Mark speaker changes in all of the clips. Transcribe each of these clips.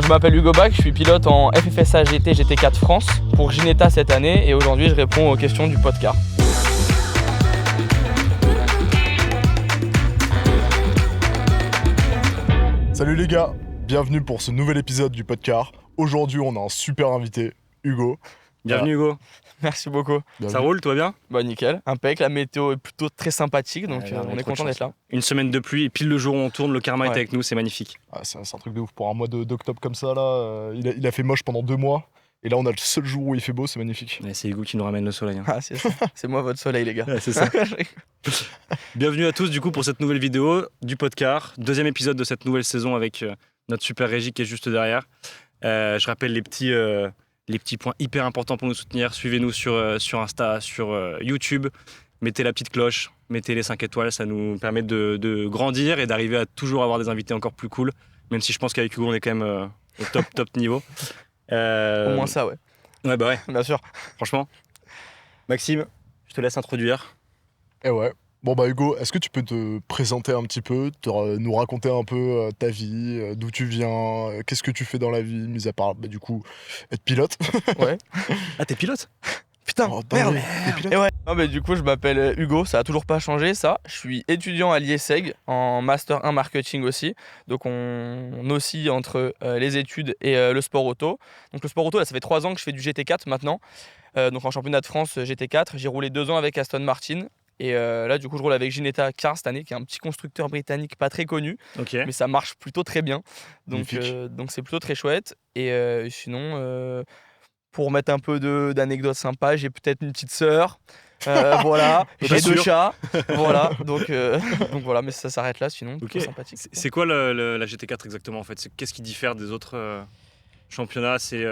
Speaker 1: Donc, je m'appelle Hugo Bach, je suis pilote en FFSA GT GT4 France pour Ginetta cette année et aujourd'hui je réponds aux questions du podcast.
Speaker 2: Salut les gars, bienvenue pour ce nouvel épisode du podcast. Aujourd'hui on a un super invité, Hugo.
Speaker 3: Bienvenue Hugo.
Speaker 1: Merci beaucoup.
Speaker 2: Bienvenue.
Speaker 3: Ça roule, toi bien?
Speaker 1: Bah nickel, impec, la météo est plutôt très sympathique donc on est
Speaker 3: trop de
Speaker 1: content d'être
Speaker 3: chance.
Speaker 1: là.
Speaker 3: Une semaine de pluie et pile le jour où on tourne, le karma est avec nous, c'est magnifique.
Speaker 2: Ah, c'est un truc de ouf pour un mois d'octobre comme ça là. Il a fait moche pendant 2 mois et là on a le seul jour où il fait beau, c'est magnifique.
Speaker 3: Ouais, c'est Hugo qui nous ramène le soleil.
Speaker 1: Ah, c'est ça. C'est moi votre soleil les gars.
Speaker 3: Ouais, c'est ça. Bienvenue à tous du coup pour cette nouvelle vidéo du podcast. Deuxième épisode de cette nouvelle saison avec notre super régie qui est juste derrière. Je rappelle les petits points hyper importants pour nous soutenir. Suivez-nous sur Insta, sur YouTube. Mettez la petite cloche, mettez les 5 étoiles, ça nous permet de grandir et d'arriver à toujours avoir des invités encore plus cool. Même si je pense qu'avec Hugo, on est quand même au top niveau.
Speaker 1: Au moins ça, ouais.
Speaker 3: Ouais, bah ouais,
Speaker 1: Bien sûr.
Speaker 3: franchement. Maxime, je te laisse introduire.
Speaker 2: Et ouais. Bon bah Hugo, est-ce que tu peux te présenter un petit peu, nous raconter un peu ta vie, d'où tu viens, qu'est-ce que tu fais dans la vie, mis à part du coup être pilote.
Speaker 1: Ouais.
Speaker 3: Ah, t'es pilote?
Speaker 1: Putain,
Speaker 2: Oh,
Speaker 1: merde.
Speaker 2: t'es pilote.
Speaker 1: Et ouais. Non, mais du coup, je m'appelle Hugo, ça a toujours pas changé ça. Je suis étudiant à l'IESEG en Master 1 Marketing aussi. Donc on oscille entre les études et le sport auto. Donc le sport auto, là, ça fait 3 ans que je fais du GT4 maintenant. Donc en championnat de France GT4, j'ai roulé 2 ans avec Aston Martin. Et là, du coup, je roule avec Ginetta Car cette année, qui est un petit constructeur britannique pas très connu,
Speaker 3: Ok.
Speaker 1: mais ça marche plutôt très bien. Donc
Speaker 2: Magnifique.
Speaker 1: c'est plutôt très chouette. Et sinon, pour mettre un peu d'anecdotes sympas, j'ai peut-être une petite sœur. Voilà, j'ai
Speaker 3: Pas
Speaker 1: 2
Speaker 3: sûr.
Speaker 1: chats. Voilà, donc voilà, mais ça s'arrête là, sinon,
Speaker 3: Ok.
Speaker 1: plutôt sympathique.
Speaker 3: C'est quoi la GT4 exactement en fait? Qu'est-ce qui diffère des autres championnats? C'est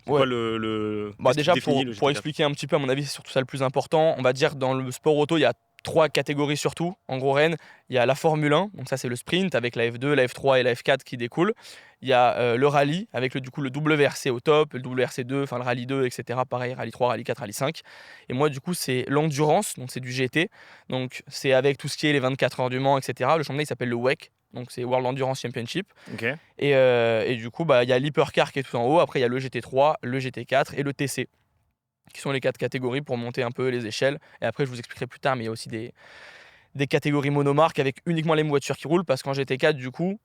Speaker 3: quoi
Speaker 1: Ouais.
Speaker 3: le
Speaker 1: Bah
Speaker 3: qu'est-ce qui
Speaker 1: déjà,
Speaker 3: définit le
Speaker 1: pour
Speaker 3: GT4?
Speaker 1: expliquer un petit peu, à mon avis, c'est surtout ça le plus important. On va dire dans le sport auto, il y a 3 catégories surtout. En gros, Rennes, il y a la Formule 1, donc ça c'est le sprint avec la F2, la F3 et la F4 qui découlent. Il y a le rallye avec du coup le WRC au top, le WRC2, enfin le rallye 2, etc. Pareil, rallye 3, rallye 4, rallye 5. Et moi, du coup, c'est l'endurance, donc c'est du GT. Donc c'est avec tout ce qui est les 24 heures du Mans, etc. Le championnat il s'appelle le WEC, donc c'est World Endurance Championship.
Speaker 3: Ok.
Speaker 1: Et du coup, il y a l'hypercar qui est tout en haut. Après, il y a le GT3, le GT4 et le TC, qui sont les 4 catégories pour monter un peu les échelles. Et après, je vous expliquerai plus tard, mais il y a aussi des catégories monomarques avec uniquement les voitures qui roulent, parce qu'en GT4, du coup,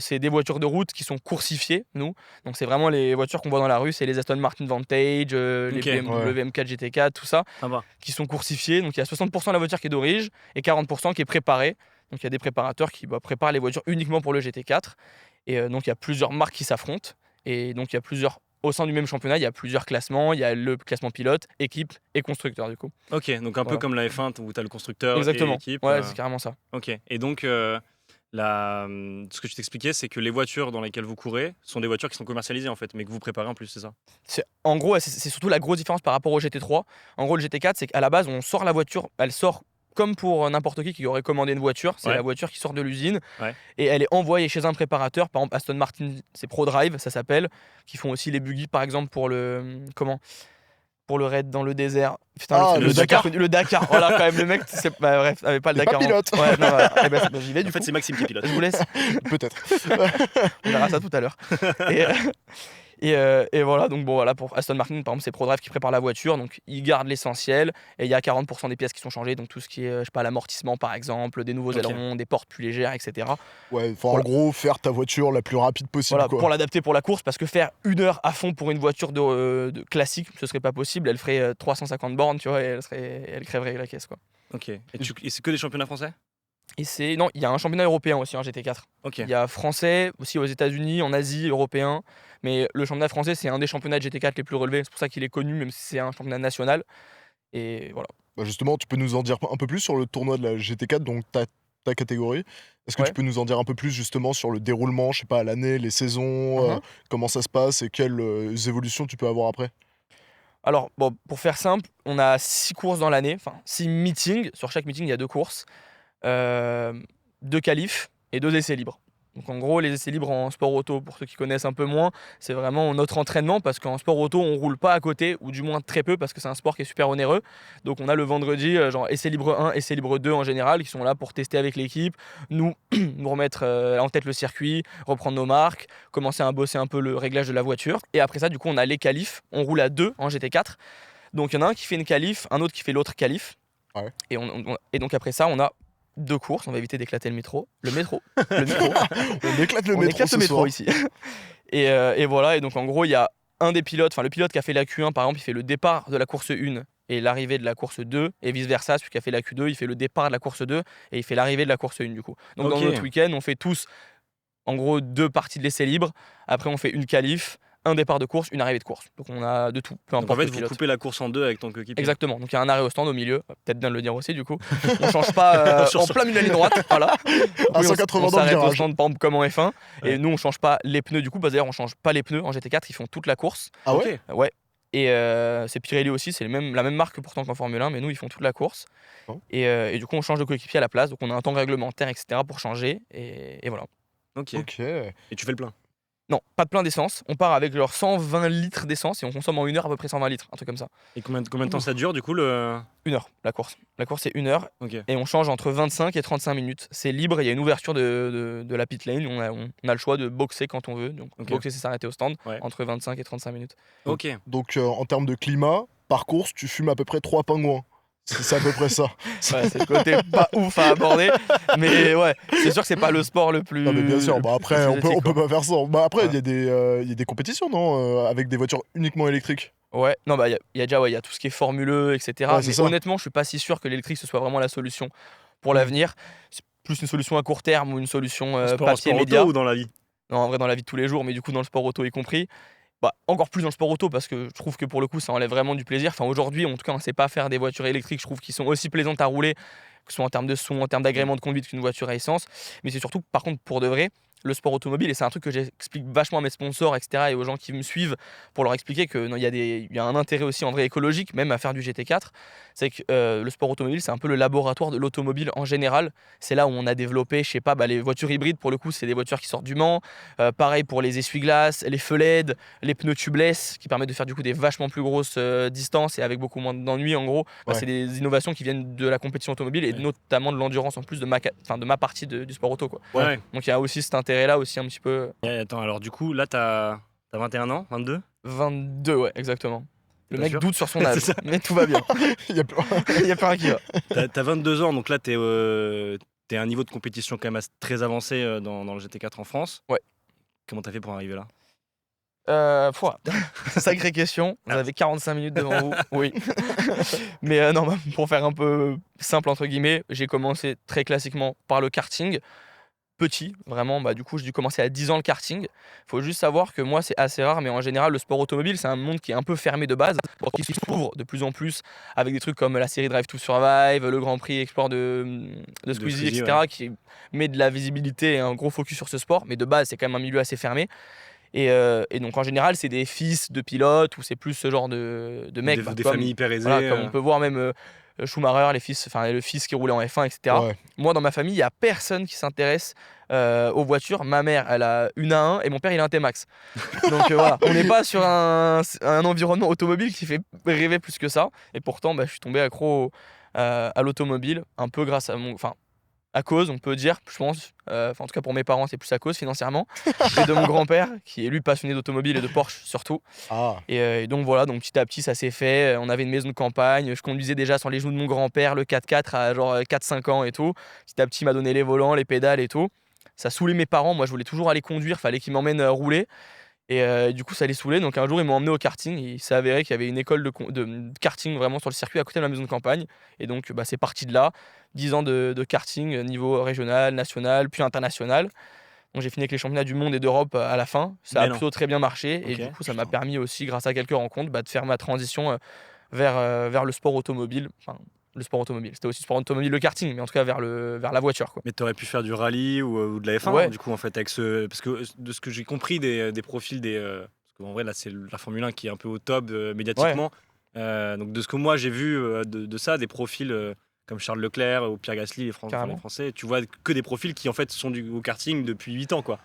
Speaker 1: c'est des voitures de route qui sont coursifiées, nous. Donc, c'est vraiment les voitures qu'on voit dans la rue, c'est les Aston Martin Vantage, les
Speaker 3: Ok,
Speaker 1: BMW M4 GT4, tout ça,
Speaker 3: Ça va.
Speaker 1: qui sont coursifiées. Donc, il y a 60% de la voiture qui est d'origine et 40% qui est préparée. Donc, il y a des préparateurs qui préparent les voitures uniquement pour le GT4. Et donc, il y a plusieurs marques qui s'affrontent. Et donc, il y a plusieurs. Au sein du même championnat, il y a plusieurs classements. Il y a le classement pilote, équipe et constructeur, du coup.
Speaker 3: Ok, donc un peu
Speaker 1: Voilà.
Speaker 3: comme la F1 où tu as le constructeur
Speaker 1: Exactement.
Speaker 3: et l'équipe.
Speaker 1: Ouais, c'est carrément ça.
Speaker 3: Ok, et donc ce que je t'expliquais, c'est que les voitures dans lesquelles vous courez sont des voitures qui sont commercialisées en fait, mais que vous préparez en plus, c'est ça?
Speaker 1: En gros, c'est surtout la grosse différence par rapport au GT3. En gros, le GT4, c'est qu'à la base, on sort la voiture, elle sort comme pour n'importe qui aurait commandé une voiture. C'est
Speaker 3: Ouais.
Speaker 1: la voiture qui sort de l'usine
Speaker 3: Ouais.
Speaker 1: et elle est envoyée chez un préparateur. Par exemple, Aston Martin, c'est ProDrive, ça s'appelle, qui font aussi les buggy, par exemple, pour le pour le raid dans le désert. Putain,
Speaker 2: Ah,
Speaker 1: truc
Speaker 2: le
Speaker 1: de
Speaker 2: Dakar.
Speaker 1: Le Dakar. Voilà, quand même, le mec, bref, avait pas le
Speaker 2: T'es pas
Speaker 1: Dakar.
Speaker 2: pilote.
Speaker 1: Ouais, non, voilà. Eh ben, j'y vais du
Speaker 3: En fait,
Speaker 1: coup.
Speaker 3: c'est Maxime qui pilote.
Speaker 1: Je vous laisse.
Speaker 2: Peut-être.
Speaker 1: On verra ça tout à l'heure. Et voilà, donc bon, voilà, pour Aston Martin, par exemple, c'est ProDrive qui prépare la voiture, donc ils gardent l'essentiel, et il y a 40% des pièces qui sont changées, donc tout ce qui est, je sais pas, l'amortissement par exemple, des nouveaux
Speaker 3: Ok.
Speaker 1: ailerons, des portes plus légères, etc.
Speaker 2: Ouais, enfin en
Speaker 1: Voilà.
Speaker 2: gros faire ta voiture la plus rapide possible
Speaker 1: Voilà,
Speaker 2: quoi.
Speaker 1: pour l'adapter pour la course, parce que faire 1 heure à fond pour une voiture de classique, ce serait pas possible, elle ferait 350 bornes, tu vois, et elle crèverait la caisse, quoi.
Speaker 3: Ok, et c'est que des championnats français?
Speaker 1: Et non, il y a un championnat européen aussi en GT4.
Speaker 3: Ok,
Speaker 1: Il y a français aussi aux États-Unis, en Asie, européen. Mais le championnat français, c'est un des championnats de GT4 les plus relevés. C'est pour ça qu'il est connu, même si c'est un championnat national. Et voilà.
Speaker 2: Bah justement, tu peux nous en dire un peu plus sur le tournoi de la GT4, donc ta catégorie. Est-ce que
Speaker 1: Ouais.
Speaker 2: tu peux nous en dire un peu plus justement sur le déroulement, je sais pas, l'année, les saisons,
Speaker 1: Mhm.
Speaker 2: comment ça se passe et quelles évolutions tu peux avoir après?
Speaker 1: Alors, bon, pour faire simple, on a 6 courses dans l'année, enfin 6 meetings. Sur chaque meeting, il y a 2 courses, 2 qualifs et 2 essais libres. Donc en gros, les essais libres en sport auto, pour ceux qui connaissent un peu moins, c'est vraiment notre entraînement parce qu'en sport auto, on roule pas à côté, ou du moins très peu parce que c'est un sport qui est super onéreux. Donc on a le vendredi, genre essai libre 1, essai libre 2 en général, qui sont là pour tester avec l'équipe, nous remettre en tête le circuit, reprendre nos marques, commencer à bosser un peu le réglage de la voiture. Et après ça, du coup, on a les qualifs, on roule à 2 en GT4. Donc il y en a un qui fait une qualif, un autre qui fait l'autre qualif.
Speaker 2: Ouais.
Speaker 1: Et donc après ça, on a 2 courses, on va éviter d'éclater le métro. Le métro.
Speaker 2: On éclate le
Speaker 1: On
Speaker 2: métro
Speaker 1: éclate
Speaker 2: ce
Speaker 1: le métro
Speaker 2: soir.
Speaker 1: ici. Et voilà, et donc en gros, il y a un des pilotes, enfin le pilote qui a fait la Q1 par exemple, il fait le départ de la course 1 et l'arrivée de la course 2, et vice versa, celui qui a fait la Q2, il fait le départ de la course 2 et il fait l'arrivée de la course 1 du coup. Donc dans
Speaker 3: Ok.
Speaker 1: notre week-end, on fait tous en gros 2 parties de l'essai libre, après on fait une qualif, un départ de course, une arrivée de course. Donc on a de tout, peu
Speaker 3: Donc en
Speaker 1: importe
Speaker 3: fait,
Speaker 1: le
Speaker 3: vous
Speaker 1: pilote.
Speaker 3: coupez la course en 2 avec ton coéquipier.
Speaker 1: Exactement, donc il y a un arrêt au stand au milieu, peut-être bien de le dire aussi du coup. On change pas en plein milieu de la ligne droite, voilà.
Speaker 2: À
Speaker 1: Oui,
Speaker 2: 180
Speaker 1: on
Speaker 2: dans le
Speaker 1: s'arrête au
Speaker 2: virage.
Speaker 1: stand par exemple, comme en F1
Speaker 3: Ouais.
Speaker 1: et nous on change pas les pneus du coup, d'ailleurs on change pas les pneus en GT4, ils font toute la course.
Speaker 2: Ah ouais?
Speaker 3: Ok.
Speaker 1: Ouais. Et c'est Pirelli aussi, c'est la même marque pourtant qu'en Formule 1, mais nous ils font toute la course.
Speaker 2: Oh.
Speaker 1: Et du coup on change de coéquipier à la place, donc on a un temps réglementaire, etc. pour changer, et voilà.
Speaker 3: Ok.
Speaker 2: Ok.
Speaker 3: Et tu fais le plein.
Speaker 1: Non, pas de plein d'essence, on part avec genre 120 litres d'essence et on consomme en 1 heure à peu près 120 litres, un truc comme ça.
Speaker 3: Et combien de temps ça dure du coup le.
Speaker 1: 1 heure la course. La course c'est 1 heure
Speaker 3: Ok.
Speaker 1: et on change entre 25 et 35 minutes. C'est libre, il y a une ouverture de la pit lane, on a le choix de boxer quand on veut, donc
Speaker 3: Ok.
Speaker 1: boxer c'est s'arrêter au stand
Speaker 3: Ouais.
Speaker 1: entre 25 et 35 minutes.
Speaker 3: Ok.
Speaker 2: Donc en termes de climat, par course, tu fumes à peu près 3 pingouins. C'est à peu près ça.
Speaker 1: Ouais, c'est le côté pas ouf à aborder, mais ouais, c'est sûr que c'est pas le sport le plus.
Speaker 2: Non mais bien sûr,
Speaker 1: le
Speaker 2: bah
Speaker 1: plus
Speaker 2: après on
Speaker 1: éthique,
Speaker 2: peut
Speaker 1: quoi.
Speaker 2: pas faire ça. Bah après
Speaker 1: Ouais.
Speaker 2: il y a des compétitions non avec des voitures uniquement électriques.
Speaker 1: Ouais, non, bah il y a déjà il y a tout ce qui est formuleux, etc.
Speaker 2: Ouais, c'est
Speaker 1: Mais
Speaker 2: ça.
Speaker 1: honnêtement, je suis pas si sûr que l'électrique ce soit vraiment la solution pour
Speaker 2: Mm.
Speaker 1: l'avenir. C'est plus une solution à court terme ou une solution
Speaker 3: En
Speaker 1: papier
Speaker 3: sport
Speaker 1: média.
Speaker 3: auto ou dans la vie?
Speaker 1: Non, en vrai, dans la vie de tous les jours, mais du coup, dans le sport auto y compris. Bah, encore plus dans le sport auto parce que je trouve que pour le coup, ça enlève vraiment du plaisir. Enfin, aujourd'hui, en tout cas, on sait pas faire des voitures électriques, je trouve, qui sont aussi plaisantes à rouler, que ce soit en termes de son, en termes d'agrément de conduite qu'une voiture à essence. Mais c'est surtout, par contre, pour de vrai, le sport automobile, et c'est un truc que j'explique vachement à mes sponsors, etc., et aux gens qui me suivent, pour leur expliquer que non, il y a un intérêt aussi en vrai écologique, même à faire du GT4. C'est que le sport automobile, c'est un peu le laboratoire de l'automobile en général. C'est là où on a développé, je sais pas, les voitures hybrides, pour le coup, c'est des voitures qui sortent du Mans. Pareil pour les essuie-glaces, les feux LED, les pneus tubeless, qui permettent de faire du coup des vachement plus grosses distances et avec beaucoup moins d'ennuis. En gros, bah,
Speaker 2: Ouais.
Speaker 1: c'est des innovations qui viennent de la compétition automobile et
Speaker 3: Ouais.
Speaker 1: notamment de l'endurance en plus de ma partie du sport auto, quoi.
Speaker 3: Ouais.
Speaker 1: Donc il y a aussi cet intérêt-là aussi un petit peu.
Speaker 3: Et attends, alors du coup, là, t'as 21 ans, 22?
Speaker 1: 22, ouais, exactement. Le
Speaker 3: T'es
Speaker 1: mec
Speaker 3: sûr
Speaker 1: doute sur son âge,
Speaker 3: C'est ça.
Speaker 1: mais tout va bien.
Speaker 2: Il y a plus-
Speaker 1: Il n'y a plus rien qui va.
Speaker 3: T'as 22 ans, donc là, t'es à un niveau de compétition quand même très avancé dans le GT4 en France.
Speaker 1: Ouais.
Speaker 3: Comment t'as fait pour arriver là?
Speaker 1: Pouah, sacrée question. Vous avez 45 minutes devant vous. Oui. Mais non, bah, pour faire un peu simple, entre guillemets, j'ai commencé très classiquement par le karting. Petit, vraiment, bah, du coup, j'ai dû commencer à 10 ans le karting. Faut juste savoir que moi, c'est assez rare, mais en général, le sport automobile, c'est un monde qui est un peu fermé de base, qui s'ouvre de plus en plus avec des trucs comme la série Drive to Survive, le Grand Prix Explorer de Squeezie,
Speaker 3: Squeezie,
Speaker 1: etc., qui met de la visibilité et un gros focus sur ce sport. Mais de base, c'est quand même un milieu assez fermé. Et donc, en général, c'est des fils de pilotes ou c'est plus ce genre de mecs.
Speaker 3: Des
Speaker 1: Comme,
Speaker 3: familles hyper aisées.
Speaker 1: voilà, comme on peut voir même Schumacher, le fils qui roulait en F1, etc.
Speaker 2: Ouais.
Speaker 1: Moi, dans ma famille, il n'y a personne qui s'intéresse aux voitures. Ma mère, elle a une A1 et mon père, il a un T-Max. Donc voilà, on n'est pas sur un environnement automobile qui fait rêver plus que ça. Et pourtant, bah, je suis tombé accro à l'automobile, un peu grâce à à cause, on peut dire, je pense. En tout cas, pour mes parents, c'est plus à cause financièrement. Et de mon grand-père, qui est lui passionné d'automobile et de Porsche surtout.
Speaker 2: Ah.
Speaker 1: Et donc voilà, donc petit à petit ça s'est fait. On avait une maison de campagne, je conduisais déjà sur les genoux de mon grand-père le 4x4 à genre 4-5 ans et tout. Petit à petit il m'a donné les volants, les pédales et tout. Ça saoulait mes parents, moi je voulais toujours aller conduire, fallait qu'ils m'emmènent rouler. Et du coup ça les saoulait, donc un jour ils m'ont emmené au karting. Et il s'est avéré qu'il y avait une école de karting vraiment sur le circuit à côté de la maison de campagne. Et donc bah, c'est parti de là, 10 ans de karting niveau régional, national, puis international. Donc j'ai fini avec les championnats du monde et d'Europe à la fin. Ça
Speaker 3: Mais
Speaker 1: a
Speaker 3: non.
Speaker 1: plutôt très bien marché et
Speaker 3: Ok.
Speaker 1: du coup ça m'a permis aussi, grâce à quelques rencontres, bah, de faire ma transition vers le sport automobile. Enfin, le sport automobile. C'était aussi sport automobile, le karting, mais en tout cas vers la voiture, quoi.
Speaker 3: Mais t'aurais pu faire du rallye ou de la F1,
Speaker 1: Ouais.
Speaker 3: du coup, en fait, avec parce que de ce que j'ai compris des profils parce qu'en vrai, là, c'est la Formule 1 qui est un peu au top médiatiquement. Donc, de ce que moi j'ai vu de ça, des profils comme Charles Leclerc ou Pierre Gasly, les
Speaker 1: Carrément.
Speaker 3: Français. Tu vois que des profils qui en fait sont au karting depuis 8 ans, quoi.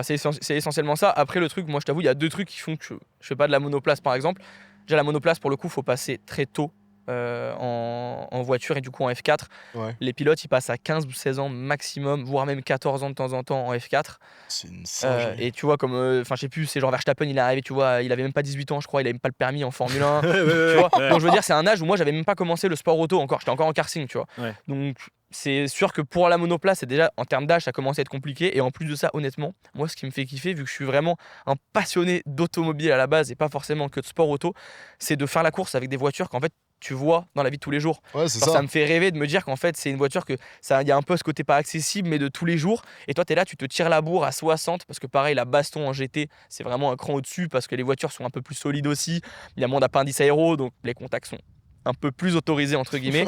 Speaker 1: C'est essentiellement ça. Après, le truc, moi je t'avoue, il y a 2 trucs qui font que je fais pas de la monoplace par exemple. Déjà, la monoplace, pour le coup, faut passer très tôt en voiture et du coup en F4.
Speaker 2: Ouais.
Speaker 1: Les pilotes, ils passent à 15 ou 16 ans maximum, voire même 14 ans de temps en temps en F4.
Speaker 2: C'est une singerie.
Speaker 1: Et tu vois, comme, enfin, je sais plus, c'est genre Verstappen, il est arrivé, tu vois, il avait même pas 18 ans, je crois, il avait même pas le permis en Formule 1. Tu vois, donc je veux dire, c'est un âge où moi j'avais même pas commencé le sport auto encore, j'étais encore en karting, tu vois.
Speaker 3: Ouais.
Speaker 1: Donc c'est sûr que pour la monoplace, c'est déjà en termes d'âge, ça commence à être compliqué. Et en plus de ça, honnêtement, moi ce qui me fait kiffer, vu que je suis vraiment un passionné d'automobile à la base et pas forcément que de sport auto, c'est de faire la course avec des voitures qu'en fait tu vois dans la vie de tous les jours.
Speaker 2: Ouais, c'est
Speaker 1: Genre,
Speaker 2: ça.
Speaker 1: ça me fait rêver de me dire qu'en fait c'est une voiture que ça, il y a un peu ce côté pas accessible mais de tous les jours. Et toi t'es là, tu te tires la bourre à 60 parce que pareil la baston en GT c'est vraiment un cran au-dessus parce que les voitures sont un peu plus solides aussi. Il y a moins d'appendices aéro donc les contacts sont un peu plus autorisés entre guillemets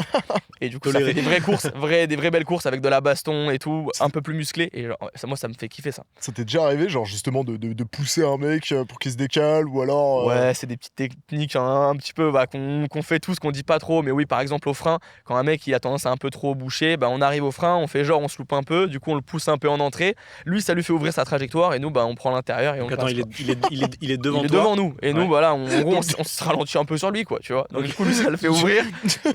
Speaker 1: et du coup ça
Speaker 3: Toléré.
Speaker 1: fait des vraies courses, des vraies belles courses avec de la baston et tout, un peu plus musclé et genre, moi ça me fait kiffer ça.
Speaker 2: Ça t'est déjà arrivé, genre justement, de pousser un mec pour qu'il se décale ou alors.
Speaker 1: Ouais, c'est des petites techniques un petit peu qu'on fait tous, qu'on dit pas trop. Mais oui, par exemple, au frein, quand un mec il a tendance à un peu trop boucher, on arrive au frein, on fait genre, on se loupe un peu, du coup on le pousse un peu en entrée. Lui, ça lui fait ouvrir sa trajectoire et nous, on prend l'intérieur et on
Speaker 3: Donc
Speaker 1: le
Speaker 3: attends,
Speaker 1: passe, quoi.
Speaker 3: il est devant
Speaker 1: Il est
Speaker 3: toi.
Speaker 1: devant nous. Et nous,
Speaker 3: Ouais.
Speaker 1: voilà, en gros, on se ralentit un peu sur lui, quoi, tu vois. Donc
Speaker 3: Ok.
Speaker 1: du coup, lui, ça le fait ouvrir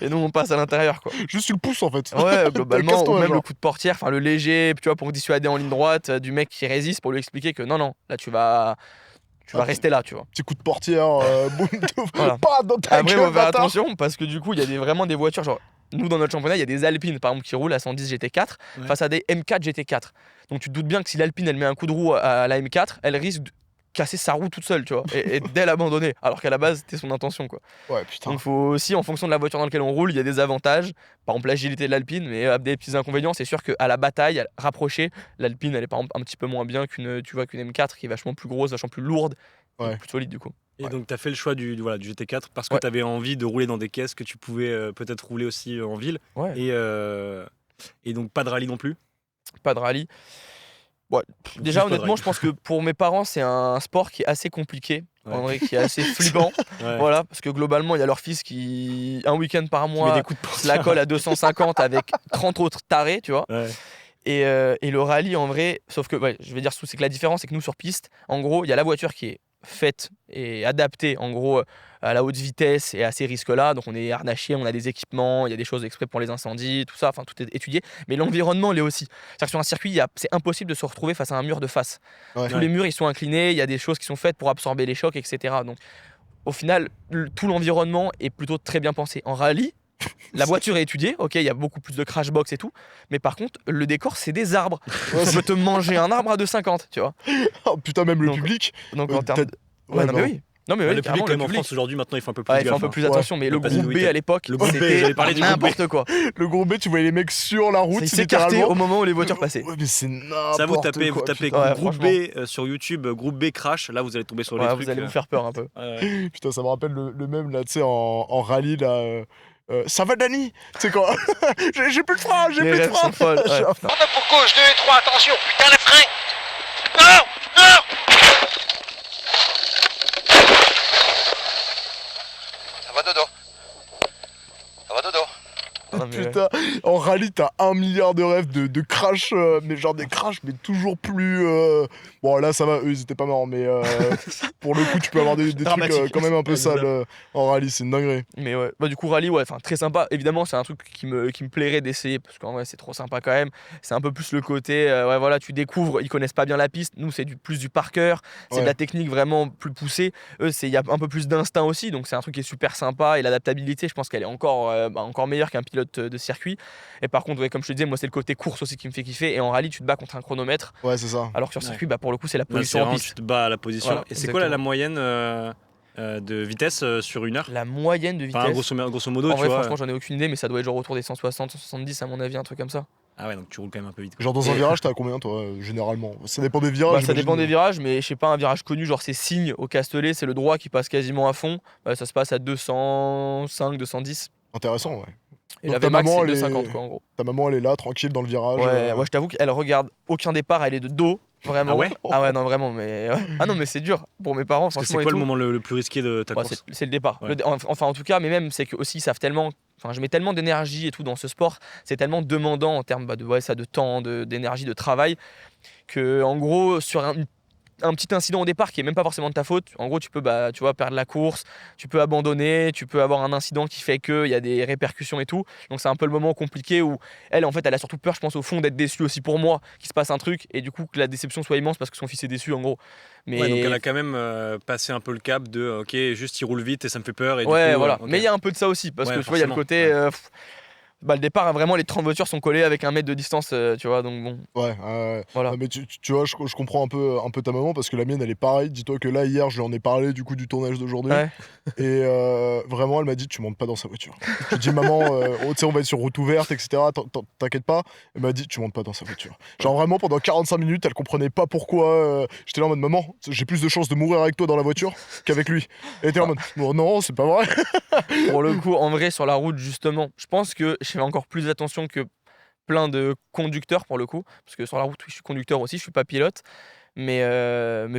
Speaker 1: et nous, on passe à l'intérieur, quoi.
Speaker 2: Juste tu le pousses en fait.
Speaker 1: Ouais, globalement,
Speaker 2: Casse-toi,
Speaker 1: ou même
Speaker 2: genre.
Speaker 1: le coup de portière, enfin le léger, tu vois, pour dissuader en ligne droite du mec qui résiste, pour lui expliquer que non, là, tu vas
Speaker 2: Ah,
Speaker 1: rester là, tu vois.
Speaker 2: Petit coup de portière, boum,
Speaker 1: Voilà.
Speaker 2: pas dans ta
Speaker 1: Après,
Speaker 2: gueule,
Speaker 1: faut faire
Speaker 2: bâtard.
Speaker 1: attention parce que du coup, il y a vraiment des voitures. Genre, nous, dans notre championnat, il y a des Alpines par exemple qui roulent à 110 GT4
Speaker 3: Ouais.
Speaker 1: face à des M4 GT4. Donc, tu te doutes bien que si l'Alpine elle met un coup de roue à la M4, elle risque de casser sa roue toute seule, tu vois, et dès l'abandonner. Alors qu'à la base, c'était son intention, quoi.
Speaker 2: Ouais, putain.
Speaker 1: Donc, faut aussi, en fonction de la voiture dans laquelle on roule, il y a des avantages. Par exemple, l'agilité de l'Alpine, mais des petits inconvénients. C'est sûr qu'à la bataille, rapprochée, l'Alpine, elle est par exemple un petit peu moins bien qu'une M4 qui est vachement plus grosse, vachement plus lourde, et
Speaker 2: Ouais.
Speaker 1: plus solide, du coup.
Speaker 3: Et
Speaker 2: Ouais.
Speaker 3: donc tu as fait le choix du GT4 parce que
Speaker 1: Ouais.
Speaker 3: tu avais envie de rouler dans des caisses que tu pouvais peut-être rouler aussi en ville.
Speaker 1: Ouais.
Speaker 3: Et donc pas de rallye non plus.
Speaker 1: Pas de rallye. Ouais.
Speaker 3: Juste
Speaker 1: Déjà,
Speaker 3: pas de
Speaker 1: honnêtement,
Speaker 3: rallye.
Speaker 1: je pense que pour mes parents, c'est un sport qui est assez compliqué,
Speaker 3: Ouais.
Speaker 1: en vrai, qui est assez flippant.
Speaker 3: Ouais.
Speaker 1: Voilà, parce que globalement, il y a leur fils qui, un week-end par
Speaker 3: Qui met
Speaker 1: mois,
Speaker 3: des coups de
Speaker 1: se la
Speaker 3: portière.
Speaker 1: colle à 250 avec 30 autres tarés, tu vois.
Speaker 3: Ouais.
Speaker 1: Et le rallye, en vrai, sauf que, ouais, je vais dire, c'est que la différence, c'est que nous, sur piste, en gros, il y a la voiture qui est faite et adaptée, en gros, à la haute vitesse et à ces risques-là. Donc, on est harnaché, on a des équipements, il y a des choses exprès pour les incendies, tout ça, enfin, tout est étudié. Mais l'environnement l'est aussi. C'est-à-dire que sur un circuit, c'est impossible de se retrouver face à un mur de face.
Speaker 2: Ouais.
Speaker 1: Tous les murs, ils sont inclinés, il y a des choses qui sont faites pour absorber les chocs, etc. Donc, au final, tout l'environnement est plutôt très bien pensé. En rallye, la voiture est étudiée, ok, il y a beaucoup plus de crash box et tout, mais par contre, le décor, c'est des arbres.
Speaker 2: Ouais,
Speaker 1: On peut te manger un arbre à 2,50, tu vois.
Speaker 2: Oh, putain, même le
Speaker 1: Donc,
Speaker 2: public.
Speaker 1: Donc,
Speaker 2: Euh,
Speaker 1: en termes.
Speaker 2: t'as-
Speaker 1: Ouais,
Speaker 2: ouais,
Speaker 1: non, mais
Speaker 2: non.
Speaker 1: oui. Non, mais
Speaker 3: Ouais,
Speaker 1: oui,
Speaker 3: le public
Speaker 1: carrément,
Speaker 3: quand même
Speaker 1: le
Speaker 3: en
Speaker 1: public.
Speaker 3: France aujourd'hui maintenant il fait un peu plus
Speaker 1: Ouais, il faut
Speaker 3: gaffe,
Speaker 1: un peu
Speaker 3: hein.
Speaker 1: plus attention, mais
Speaker 3: Ouais,
Speaker 1: le
Speaker 3: pas
Speaker 1: groupe
Speaker 3: de
Speaker 1: B
Speaker 3: week-end.
Speaker 1: à l'époque,
Speaker 3: Le groupe B,
Speaker 1: c'était
Speaker 3: j'allais parler du groupe B.
Speaker 1: n'importe quoi.
Speaker 2: Le gros B, tu voyais les mecs sur la route,
Speaker 1: Il s'écartait
Speaker 2: littéralement.
Speaker 1: au moment où les voitures passaient.
Speaker 2: Ouais, mais c'est n'importe
Speaker 3: Ça,
Speaker 2: quoi.
Speaker 3: vous tapez
Speaker 2: putain.
Speaker 1: Ouais,
Speaker 3: groupe
Speaker 1: franchement.
Speaker 3: B sur YouTube, groupe B crash, là vous allez tomber sur les
Speaker 1: Ouais,
Speaker 3: trucs.
Speaker 1: vous allez vous faire peur un peu.
Speaker 3: Ouais.
Speaker 2: Putain, ça me rappelle le même là, tu sais, en rallye là. Ça va, Dani? Tu sais quoi? J'ai plus de frein, j'ai
Speaker 1: Les
Speaker 2: plus de
Speaker 1: rêves
Speaker 2: frein.
Speaker 1: sont folles. Ouais,
Speaker 2: Genre,
Speaker 1: putain.
Speaker 4: On va pour gauche, 2 et 3, attention, putain les freins. Non, non. Ça va dodo. Ça va dodo.
Speaker 1: Non, mais ouais.
Speaker 2: Putain, en rallye, t'as 1 milliard de rêves de crash, mais genre des crashs, mais toujours plus. Bon, là, ça va, eux, ils étaient pas marrants, mais pour le coup, tu peux avoir des trucs
Speaker 1: Dramatique.
Speaker 2: quand même un peu
Speaker 3: Ouais,
Speaker 2: sales
Speaker 3: bizarre.
Speaker 2: en rallye, c'est une dinguerie.
Speaker 1: Mais ouais, du coup rallye, ouais, enfin très sympa. Évidemment, c'est un truc qui me plairait d'essayer parce qu'en vrai c'est trop sympa quand même. C'est un peu plus le côté, ouais voilà, tu découvres, ils connaissent pas bien la piste. Nous c'est plus du par cœur, c'est
Speaker 2: Ouais.
Speaker 1: de la technique vraiment plus poussée. Eux il y a un peu plus d'instinct aussi, donc c'est un truc qui est super sympa et l'adaptabilité, je pense qu'elle est encore meilleure qu'un pilote de circuit. Et par contre, ouais, comme je te disais, moi c'est le côté course aussi qui me fait kiffer. Et en rallye, tu te bats contre un chronomètre,
Speaker 2: Ouais, c'est ça.
Speaker 1: alors que sur
Speaker 3: Ouais.
Speaker 1: circuit, pour le coup c'est la
Speaker 3: Là, c'est
Speaker 1: position en
Speaker 3: vraiment,
Speaker 1: piste.
Speaker 3: tu te bats à la position.
Speaker 1: Voilà,
Speaker 3: Et c'est quoi la
Speaker 1: exactement.
Speaker 3: moyenne de vitesse sur une heure?
Speaker 1: La moyenne de vitesse.
Speaker 3: Enfin, grosso modo,
Speaker 1: En
Speaker 3: tu
Speaker 1: vrai,
Speaker 3: vois.
Speaker 1: franchement, j'en ai aucune idée, mais ça doit être genre autour des 160, 170 à mon avis, un truc comme ça.
Speaker 3: Ah ouais, donc tu roules quand même un peu vite, quoi.
Speaker 2: Genre dans un
Speaker 1: Et-
Speaker 2: virage, t'es à combien toi, généralement? Ça dépend des virages.
Speaker 1: Bah, ça
Speaker 2: j'imagine,
Speaker 1: dépend des
Speaker 2: mais-
Speaker 1: virages, mais je sais pas, un virage connu, genre c'est Signe au Castellet, c'est le droit qui passe quasiment à fond. Bah, ça se passe à 205, 210.
Speaker 2: Intéressant, ouais.
Speaker 1: Et
Speaker 2: Donc
Speaker 1: la
Speaker 2: ta
Speaker 1: VMAX,
Speaker 2: maman,
Speaker 1: c'est
Speaker 2: elle est-
Speaker 1: 250 quoi en gros.
Speaker 2: Ta maman, elle est là, tranquille, dans le virage.
Speaker 1: Ouais, je t'avoue qu'elle regarde aucun départ, elle est de dos, vraiment.
Speaker 3: Ah ouais
Speaker 1: Ah ouais, non, vraiment, mais. Ah non, mais c'est dur pour mes parents,
Speaker 3: Parce que
Speaker 1: franchement.
Speaker 3: c'est
Speaker 1: et
Speaker 3: quoi le
Speaker 1: tout.
Speaker 3: moment le plus risqué de ta
Speaker 1: Ouais,
Speaker 3: course?
Speaker 1: c'est le départ.
Speaker 3: Ouais.
Speaker 1: Enfin, en tout cas, mais même, c'est que aussi, ils savent tellement enfin, je mets tellement d'énergie et tout dans ce sport, c'est tellement demandant en termes de temps, d'énergie, de travail, que en gros, sur un petit incident au départ qui est même pas forcément de ta faute. En gros, tu peux tu vois, perdre la course, tu peux abandonner, tu peux avoir un incident qui fait qu'il y a des répercussions et tout. Donc c'est un peu le moment compliqué où elle, en fait, elle a surtout peur, je pense, au fond, d'être déçue aussi pour moi, qu'il se passe un truc et du coup que la déception soit immense parce que son fils est déçu, en gros. Mais
Speaker 3: Ouais, donc elle a quand même passé un peu le cap de ok, juste il roule vite et ça me fait peur. Et
Speaker 1: ouais,
Speaker 3: du coup,
Speaker 1: voilà.
Speaker 3: ok.
Speaker 1: Mais il y a un peu de ça aussi parce
Speaker 3: Ouais,
Speaker 1: que tu vois, il y a le
Speaker 3: forcément,
Speaker 1: côté.
Speaker 3: ouais.
Speaker 1: Le départ, vraiment, les 30 voitures sont collées avec 1 mètre de distance, tu vois, donc bon,
Speaker 2: Ouais,
Speaker 1: voilà.
Speaker 2: non, mais tu vois, je comprends un peu ta maman parce que la mienne elle est pareille. Dis-toi que là, hier, je lui en ai parlé du coup du tournage d'aujourd'hui.
Speaker 1: Ouais.
Speaker 2: Et vraiment, elle m'a dit tu montes pas dans sa voiture. Je lui dis maman, tu sais, on va être sur route ouverte, etc. T'inquiète pas. Elle m'a dit tu montes pas dans sa voiture. Genre vraiment, pendant 45 minutes, elle comprenait pas pourquoi. J'étais là en mode maman, j'ai plus de chances de mourir avec toi dans la voiture qu'avec lui. Elle était en mode oh, non, c'est pas vrai.
Speaker 1: Pour le coup, en vrai, sur la route, justement, je pense que je fais encore plus attention que plein de conducteurs pour le coup, parce que sur la route, oui, je suis conducteur aussi, je suis pas pilote, mais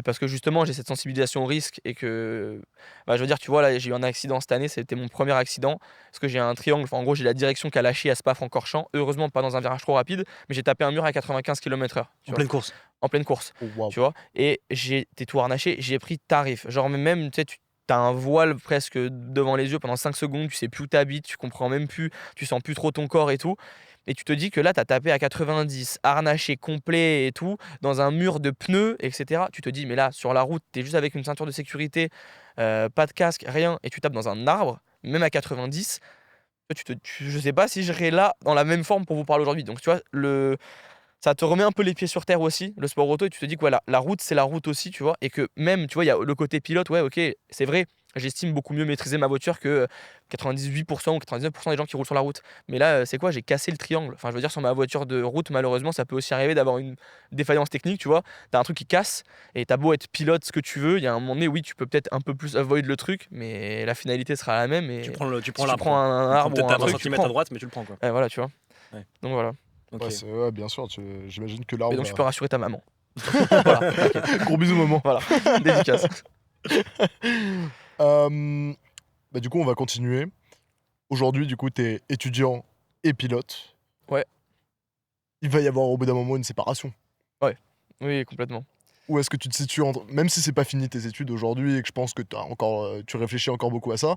Speaker 1: parce que justement, j'ai cette sensibilisation au risque et que, je veux dire, tu vois, là, j'ai eu un accident cette année, c'était mon premier accident, parce que j'ai un triangle, enfin, en gros, j'ai la direction qui a lâché à Spa-Francorchamps, heureusement pas dans un virage trop rapide, mais j'ai tapé un mur à 95 km/h,
Speaker 3: En pleine course.
Speaker 1: en pleine course,
Speaker 2: Oh, waouh.
Speaker 1: tu vois, et j'étais tout harnaché, j'ai pris tarif, genre même, tu sais, t'as un voile presque devant les yeux pendant 5 secondes, tu sais plus où t'habites, tu comprends même plus, tu sens plus trop ton corps et tout. Et tu te dis que là, t'as tapé à 90, harnaché complet et tout, dans un mur de pneus, etc. Tu te dis, mais là, sur la route, t'es juste avec une ceinture de sécurité, pas de casque, rien, et tu tapes dans un arbre, même à 90. Je sais pas si je serai là dans la même forme pour vous parler aujourd'hui. Donc, tu vois, ça te remet un peu les pieds sur terre aussi, le sport auto, et tu te dis que voilà, la route, c'est la route aussi, tu vois, et que même, tu vois, il y a le côté pilote, ouais, ok, c'est vrai, j'estime beaucoup mieux maîtriser ma voiture que 98% ou 99% des gens qui roulent sur la route. Mais là, c'est quoi? J'ai cassé le triangle. Enfin, je veux dire, sur ma voiture de route, malheureusement, ça peut aussi arriver d'avoir une défaillance technique, tu vois. T'as un truc qui casse, et t'as beau être pilote, ce que tu veux, il y a un moment donné, oui, tu peux peut-être un peu plus avoid le truc, mais la finalité sera la même. Et
Speaker 3: Tu prends
Speaker 1: si
Speaker 3: l'arbre.
Speaker 1: tu prends un
Speaker 3: Tu prends
Speaker 1: arbre ou
Speaker 3: peut-être
Speaker 1: un
Speaker 3: à 20
Speaker 1: truc, tu
Speaker 3: cm à
Speaker 1: prends.
Speaker 3: droite, mais tu le prends quoi.
Speaker 1: Ouais, voilà, tu vois.
Speaker 3: Ouais.
Speaker 1: Donc voilà.
Speaker 3: Ok.
Speaker 2: Ouais, bien sûr, j'imagine que
Speaker 1: Et
Speaker 2: l'arbre.
Speaker 1: donc, tu peux rassurer ta maman. Voilà, ok.
Speaker 2: Gros bisous, maman.
Speaker 1: Voilà, dédicace.
Speaker 2: Du coup, on va continuer. Aujourd'hui, du coup, t'es étudiant et pilote.
Speaker 1: Ouais.
Speaker 2: Il va y avoir au bout d'un moment une séparation.
Speaker 1: Oui, complètement.
Speaker 2: Où est-ce que tu te situes entre... Même si c'est pas fini tes études aujourd'hui et que je pense que tu réfléchis encore beaucoup à ça,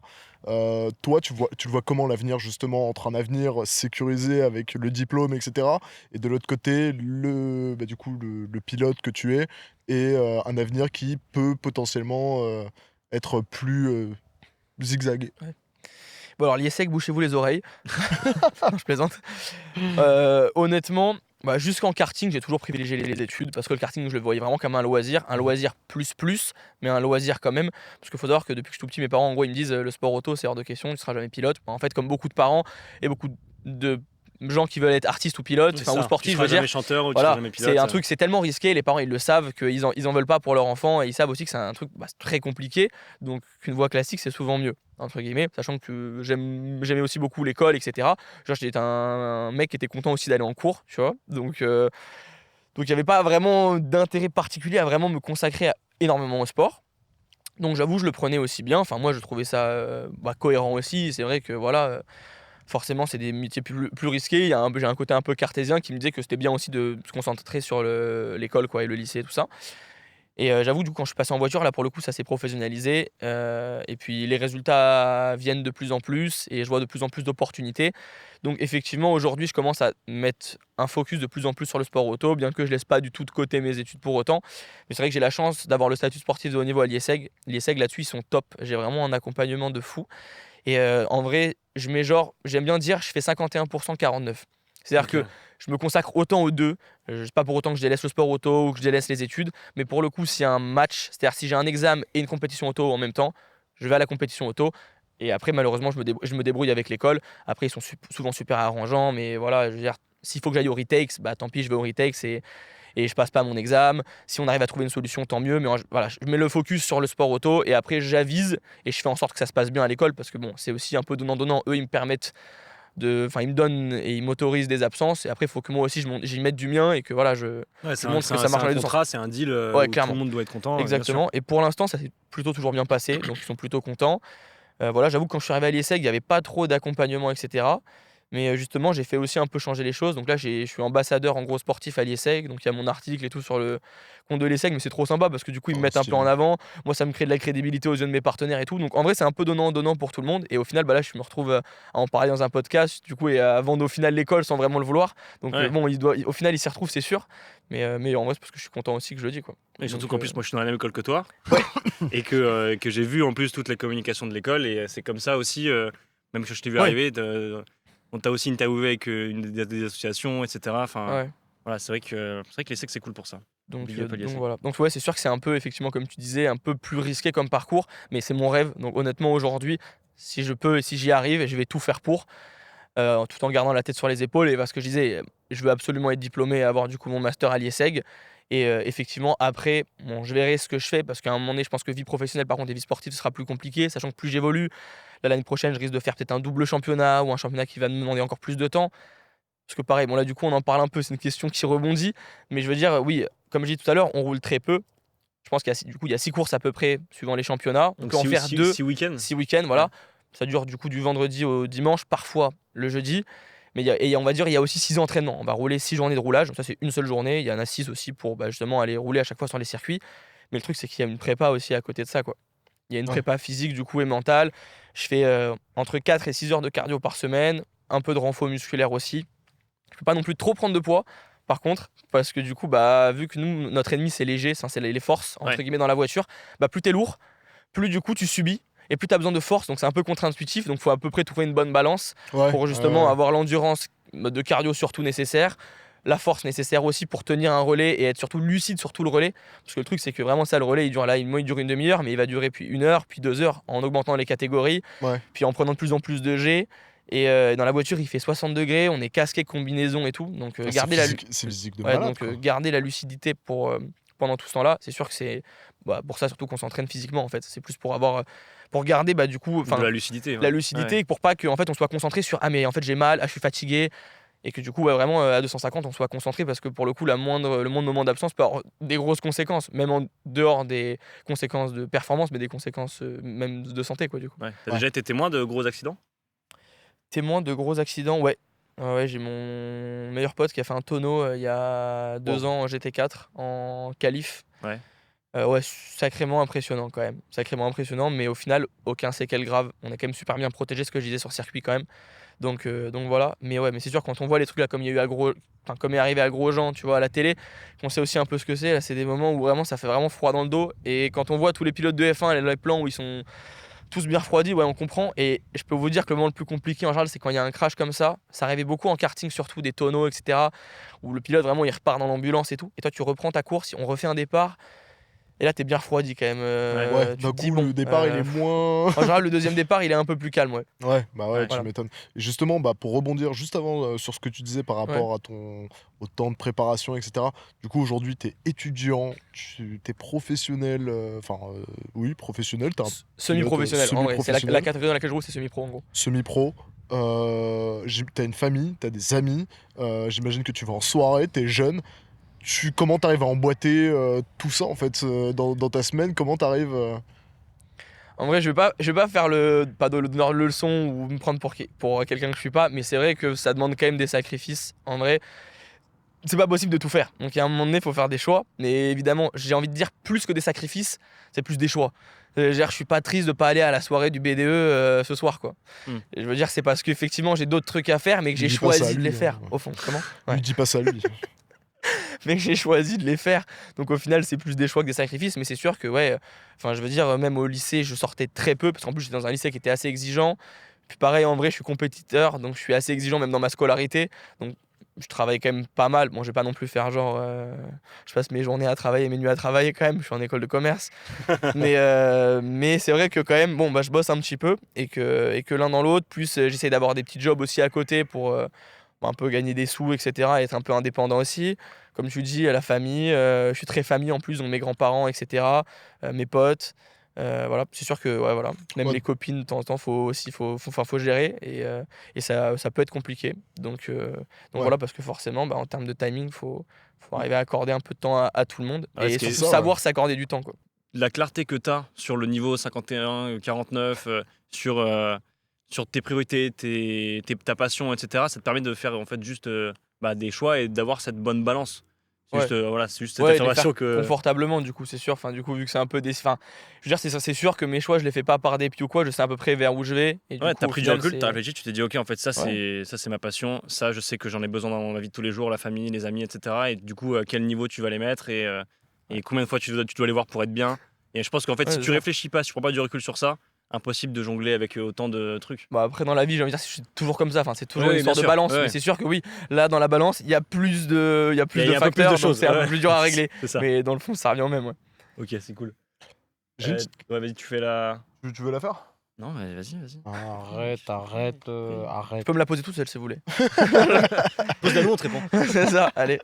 Speaker 2: toi, tu le vois comment l'avenir, justement, entre un avenir sécurisé avec le diplôme, etc. et de l'autre côté, le pilote que tu es et un avenir qui peut potentiellement être plus zigzagué.
Speaker 1: Bon, alors, l'IESEG, bouchez-vous les oreilles. Non, je plaisante. Honnêtement, jusqu'en karting, j'ai toujours privilégié les études parce que le karting, je le voyais vraiment comme un loisir plus, mais un loisir quand même. Parce qu'il faut savoir que depuis que je suis tout petit, mes parents, en gros, ils me disent le sport auto, c'est hors de question, tu seras jamais pilote. En fait, comme beaucoup de parents et beaucoup de gens qui veulent être artistes ou pilotes,
Speaker 3: C'est
Speaker 1: ou
Speaker 3: ça.
Speaker 1: sportifs,
Speaker 3: Tu
Speaker 1: je
Speaker 3: seras
Speaker 1: veux dire.
Speaker 3: jamais chanteur ou tu
Speaker 1: Voilà,
Speaker 3: seras jamais pilote.
Speaker 1: c'est un truc, c'est tellement risqué, les parents ils le savent qu'ils en veulent pas pour leur enfant et ils savent aussi que c'est un truc très compliqué, donc qu'une voie classique c'est souvent mieux, entre guillemets, sachant que j'aimais aussi beaucoup l'école, etc. Genre j'étais un mec qui était content aussi d'aller en cours, tu vois, donc il n'y avait pas vraiment d'intérêt particulier à vraiment me consacrer énormément au sport. Donc j'avoue, je le prenais aussi bien, enfin moi je trouvais ça cohérent aussi, c'est vrai que voilà. Forcément, c'est des métiers plus risqués. J'ai un côté un peu cartésien qui me disait que c'était bien aussi de se concentrer sur l'école quoi, et le lycée et tout ça. Et j'avoue, du coup, quand je suis passé en voiture, là, pour le coup, ça s'est professionnalisé. Et puis, les résultats viennent de plus en plus et je vois de plus en plus d'opportunités. Donc, effectivement, aujourd'hui, je commence à mettre un focus de plus en plus sur le sport auto, bien que je laisse pas du tout de côté mes études pour autant. Mais c'est vrai que j'ai la chance d'avoir le statut sportif de haut niveau à l'IESEG. L'IESEG, là-dessus, ils sont top. J'ai vraiment un accompagnement de fou. Et en vrai, j'aime bien dire, je fais 51% 49. C'est-à-dire que je me consacre autant aux deux. C'est pas pour autant que je délaisse le sport auto ou que je délaisse les études, mais pour le coup, s'il y a un match, c'est-à-dire si j'ai un examen et une compétition auto en même temps, je vais à la compétition auto. Et après, malheureusement, je me débrouille avec l'école. Après, ils sont souvent super arrangeants, mais voilà, je veux dire, s'il faut que j'aille au retakes, tant pis, je vais au retakes et je passe pas mon examen. Si on arrive à trouver une solution, tant mieux. Mais voilà, je mets le focus sur le sport auto et après j'avise et je fais en sorte que ça se passe bien à l'école parce que bon, c'est aussi un peu donnant-donnant. Eux, ils me permettent ils me donnent et ils m'autorisent des absences et après il faut que moi aussi j'y mette du mien et que voilà, je montre que ça marche dans les deux sens.
Speaker 3: Contrat, c'est un deal
Speaker 1: Ouais,
Speaker 3: où
Speaker 1: clairement.
Speaker 3: tout le monde doit être content.
Speaker 1: Exactement. Et pour l'instant, ça s'est plutôt toujours bien passé, donc ils sont plutôt contents. Voilà, j'avoue que quand je suis arrivé à l'IESEG, il n'y avait pas trop d'accompagnement, etc. Mais justement, j'ai fait aussi un peu changer les choses. Donc là, je suis ambassadeur en gros sportif à l'IESEG. Donc il y a mon article et tout sur le compte de l'IESEG. Mais c'est trop sympa parce que du coup, ils me mettent un peu
Speaker 2: Stylé.
Speaker 1: en avant. Moi, ça me crée de la crédibilité aux yeux de mes partenaires et tout. Donc en vrai, c'est un peu donnant pour tout le monde. Et au final, bah là, je me retrouve à en parler dans un podcast. Du coup, et à vendre au final l'école sans vraiment le vouloir. Donc
Speaker 3: Ouais.
Speaker 1: bon, au final, il s'y retrouve, c'est sûr. Mais en vrai, c'est parce que je suis content aussi que je le dis, quoi.
Speaker 3: Et surtout
Speaker 1: Donc,
Speaker 3: qu'en plus, moi, je suis dans la même école que toi.
Speaker 1: Ouais.
Speaker 3: Et que j'ai vu en plus toute la communication de l'école. Et c'est comme ça aussi, même que je t'ai vu
Speaker 1: Ouais.
Speaker 3: arriver, on t'a aussi interviewé avec des associations, etc. Enfin,
Speaker 1: ouais.
Speaker 3: voilà, c'est vrai que l'ESSEC, c'est cool pour ça.
Speaker 1: Donc,
Speaker 3: Big up à l'IESEG.
Speaker 1: voilà. Donc ouais, c'est sûr que c'est un peu, effectivement, comme tu disais, un peu plus risqué comme parcours, mais c'est mon rêve. Donc honnêtement, aujourd'hui, si je peux et si j'y arrive, je vais tout faire pour, tout en gardant la tête sur les épaules. Et parce que je disais, je veux absolument être diplômé et avoir du coup mon master à l'IESEG. Et effectivement, après, bon, je verrai ce que je fais, parce qu'à un moment donné, je pense que vie professionnelle, par contre, et vie sportive, ce sera plus compliqué, sachant que plus j'évolue, là, l'année prochaine, je risque de faire peut-être un double championnat ou un championnat qui va me demander encore plus de temps. Parce que pareil, bon là du coup on en parle un peu, c'est une question qui rebondit, mais je veux dire, oui, comme j'ai dit tout à l'heure, on roule très peu. Je pense qu'il y a 6 courses à peu près suivant les championnats. On
Speaker 3: Donc,
Speaker 1: peut en faire 2,
Speaker 3: 6 week-ends.
Speaker 1: 6 week-ends, voilà.
Speaker 3: Ouais.
Speaker 1: Ça dure du coup du vendredi au dimanche, parfois le jeudi. Mais on va dire, il y a aussi 6 entraînements. On va rouler 6 journées de roulage, donc ça c'est une seule journée. Il y en a 6 aussi pour justement aller rouler à chaque fois sur les circuits. Mais le truc c'est qu'il y a une prépa aussi à côté de ça, quoi. Il y a une
Speaker 2: Ouais.
Speaker 1: prépa physique du coup et mentale. Je fais entre 4 et 6 heures de cardio par semaine, un peu de renfort musculaire aussi. Je peux pas non plus trop prendre de poids, par contre, parce que du coup, vu que nous, notre ennemi c'est léger, c'est les forces, entre
Speaker 3: Ouais.
Speaker 1: guillemets, dans la voiture, plus t'es lourd, plus du coup tu subis, et plus t'as besoin de force, donc c'est un peu contre-intuitif, donc faut à peu près trouver une bonne balance
Speaker 2: Ouais,
Speaker 1: pour justement
Speaker 2: ouais.
Speaker 1: avoir l'endurance de cardio surtout nécessaire, la force nécessaire aussi pour tenir un relais et être surtout lucide sur tout le relais, parce que le truc c'est que vraiment ça, le relais il dure une demi-heure, mais il va durer puis 1 heure, puis 2 heures, en augmentant les catégories,
Speaker 2: Ouais.
Speaker 1: puis en prenant de plus en plus de G. Et dans la voiture, il fait 60 degrés, on est casqué, combinaison et tout. Donc,
Speaker 2: Ah,
Speaker 1: garder
Speaker 2: c'est physique de
Speaker 1: ouais,
Speaker 2: malade.
Speaker 1: donc
Speaker 2: Quoi.
Speaker 1: garder la lucidité pendant tout ce temps-là, c'est sûr que c'est pour ça surtout qu'on s'entraîne physiquement en fait. C'est plus pour pour garder du coup,
Speaker 3: De la lucidité.
Speaker 1: la lucidité, et pour pas qu'en fait on soit concentré sur ah mais en fait j'ai mal, ah je suis fatigué, et que du coup vraiment à 250 on soit concentré, parce que pour le coup le moindre moment d'absence peut avoir des grosses conséquences, même en dehors des conséquences de performance, mais des conséquences même de santé, quoi, du coup.
Speaker 3: Ouais. T'as
Speaker 2: Ouais.
Speaker 3: déjà été témoin de gros accidents?
Speaker 1: Témoin de gros accidents, ouais. Ouais, j'ai mon meilleur pote qui a fait un tonneau il y a 2
Speaker 3: Wow.
Speaker 1: ans en GT4 en qualif.
Speaker 3: Ouais.
Speaker 1: Ouais, sacrément impressionnant quand même. Sacrément impressionnant, mais au final, aucun séquelles grave. On est quand même super bien protégé, ce que je disais, sur circuit quand même. Donc voilà. Mais ouais, mais c'est sûr, quand on voit les trucs là, comme il y a eu comme est arrivé à Grosjean, tu vois, à la télé, on sait aussi un peu ce que c'est. Là, c'est des moments où vraiment ça fait vraiment froid dans le dos. Et quand on voit tous les pilotes de F1, les plans où ils sont tous bien refroidis, ouais, on comprend. Et je peux vous dire que le moment le plus compliqué en général, c'est quand il y a un crash comme ça. Ça arrivait beaucoup en karting, surtout des tonneaux, etc. Où le pilote vraiment il repart dans l'ambulance et tout. Et toi, tu reprends ta course, on refait un départ. Et là, t'es bien refroidi quand même.
Speaker 2: Ouais,
Speaker 1: Tu
Speaker 2: d'un
Speaker 1: te dis,
Speaker 2: coup,
Speaker 1: bon,
Speaker 2: le départ, il est moins.
Speaker 1: en général, le deuxième départ, il est un peu plus calme, ouais.
Speaker 2: Ouais,
Speaker 3: Ouais,
Speaker 2: tu
Speaker 1: voilà.
Speaker 2: m'étonnes. Et justement, pour rebondir juste avant sur ce que tu disais par rapport à au temps de préparation, etc. Du coup, aujourd'hui, tu es étudiant, tu es professionnel, oui, professionnel, tu es
Speaker 1: Semi-professionnel, en vrai. C'est la
Speaker 2: semi-professionnel.
Speaker 1: catégorie dans laquelle je roule, c'est semi-pro, en gros.
Speaker 2: Semi-pro. Tu as une famille, tu as des amis, j'imagine que tu vas en soirée, tu es jeune. Comment tu arrives à emboîter tout ça, en fait, dans ta semaine? Comment tu arrives
Speaker 1: En vrai, je vais pas faire pas de leçon ou me prendre pour quelqu'un que je suis pas, mais c'est vrai que ça demande quand même des sacrifices. En vrai, c'est pas possible de tout faire. Donc, il y a un moment donné, il faut faire des choix. Mais évidemment, j'ai envie de dire plus que des sacrifices, c'est plus des choix. Je suis pas triste de pas aller à la soirée du BDE ce soir, quoi. Et je veux dire, c'est parce qu'effectivement, j'ai d'autres trucs à faire, mais que j'ai
Speaker 2: Dis pas ça à
Speaker 1: choisi de
Speaker 2: lui,
Speaker 1: les faire,
Speaker 2: hein.
Speaker 1: au fond. Comment? Ouais.
Speaker 2: Lui dis pas ça, lui.
Speaker 1: Mais que j'ai choisi de les faire. Donc au final, c'est plus des choix que des sacrifices. Mais c'est sûr que, ouais, je veux dire, même au lycée, je sortais très peu, parce qu'en plus, j'étais dans un lycée qui était assez exigeant. Puis pareil, en vrai, je suis compétiteur, donc je suis assez exigeant même dans ma scolarité. Donc je travaille quand même pas mal. Bon, je vais pas non plus faire genre, je passe mes journées à travailler, mes nuits à travailler quand même. Je suis en école de commerce. mais c'est vrai que quand même, bon, je bosse un petit peu, et que l'un dans l'autre, plus j'essaie d'avoir des petits jobs aussi à côté pour un peu gagner des sous, etc. Et être un peu indépendant aussi. Comme tu dis, la famille, je suis très famille en plus, donc mes grands-parents, etc. Mes potes. Voilà, c'est sûr que ouais, voilà. Même
Speaker 2: Ouais.
Speaker 1: les copines, de temps en temps, faut gérer, et ça peut être compliqué. Donc
Speaker 2: Ouais.
Speaker 1: voilà, parce que forcément, en termes de timing, faut arriver à accorder un peu de temps à tout le monde,
Speaker 3: Ouais,
Speaker 1: et
Speaker 3: ce qui est-
Speaker 1: surtout
Speaker 2: ça,
Speaker 1: savoir s'accorder du temps, quoi.
Speaker 3: la clarté que tu as sur le niveau 51, 49, sur tes priorités, ta passion, etc., ça te permet de faire en fait juste des choix et d'avoir cette bonne balance. C'est juste, voilà, c'est juste cette
Speaker 1: Ouais, de les
Speaker 3: affirmation
Speaker 1: faire
Speaker 3: que.
Speaker 1: confortablement, du coup, c'est sûr. Enfin, du coup, vu que c'est un peu des. Enfin, je veux dire, c'est sûr que mes choix, je les fais pas par dépit ou quoi. Je sais à peu près vers où je vais. Et du
Speaker 3: Ouais,
Speaker 1: coup,
Speaker 3: t'as
Speaker 1: au
Speaker 3: pris du
Speaker 1: final,
Speaker 3: recul, t'as réfléchi, tu t'es dit ok, en fait ça
Speaker 1: Ouais.
Speaker 3: c'est ma passion, ça je sais que j'en ai besoin dans ma vie de tous les jours, la famille, les amis, etc. Et du coup à quel niveau tu vas les mettre et combien de fois tu dois les voir pour être bien. Et je pense qu'en fait
Speaker 1: Ouais,
Speaker 3: si
Speaker 1: c'est
Speaker 3: tu
Speaker 1: ça.
Speaker 3: réfléchis pas, si tu prends pas du recul sur ça, impossible de jongler avec autant de trucs.
Speaker 1: Bon, après, dans la vie, j'ai envie de dire, je suis toujours comme ça. Enfin, c'est toujours une
Speaker 3: Oui, bien
Speaker 1: histoire de
Speaker 3: sûr.
Speaker 1: balance. Mais
Speaker 3: Ouais.
Speaker 1: c'est sûr que oui, là, dans la balance, il y a plus de, il y a plus
Speaker 3: Il
Speaker 1: de
Speaker 3: y a un peu plus de
Speaker 1: facteurs. Donc,
Speaker 3: choses.
Speaker 1: c'est un peu
Speaker 3: Ouais.
Speaker 1: plus dur à régler.
Speaker 3: C'est ça.
Speaker 1: Mais dans le fond, ça revient au même. Ouais.
Speaker 3: Ok, c'est cool.
Speaker 2: J'ai une petite-
Speaker 3: Ouais, vas-y, tu fais la.
Speaker 2: Tu veux la faire?
Speaker 3: Non, mais vas-y.
Speaker 2: Arrête.
Speaker 1: Je peux me la poser toute seule si vous voulez.
Speaker 3: Pose la nous, on te répond.
Speaker 1: C'est ça, allez.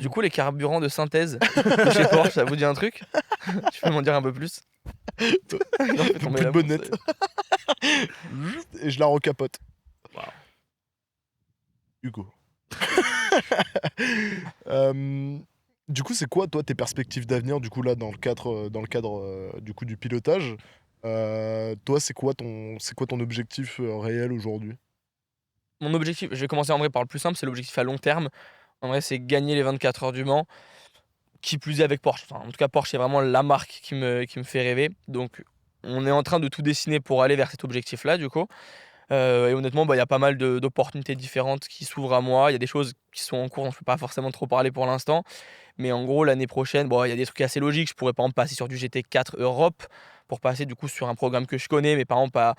Speaker 1: Du coup, les carburants de synthèse de chez Porsche, ça vous dit un truc? Tu peux m'en dire un peu plus? Il en fait tomber
Speaker 2: Plus de
Speaker 1: la
Speaker 2: bonnette. Et je la recapote.
Speaker 3: Waouh.
Speaker 2: Hugo. Du coup, c'est quoi, toi, tes perspectives d'avenir, du coup, là, dans le cadre du coup, du pilotage? Toi, c'est quoi ton objectif réel aujourd'hui?
Speaker 1: Mon objectif, je vais commencer en vrai par le plus simple, c'est l'objectif à long terme. En vrai, c'est gagner les 24 heures du Mans, qui plus est avec Porsche. Enfin, en tout cas, Porsche, c'est vraiment la marque qui me fait rêver. Donc, on est en train de tout dessiner pour aller vers cet objectif-là, du coup. Et honnêtement, il y a pas mal d'opportunités différentes qui s'ouvrent à moi. Il y a des choses qui sont en cours dont je ne peux pas forcément trop parler pour l'instant. Mais en gros, l'année prochaine, il y a des trucs assez logiques. Je pourrais par exemple passer sur du GT4 Europe pour passer du coup sur un programme que je connais, mais par exemple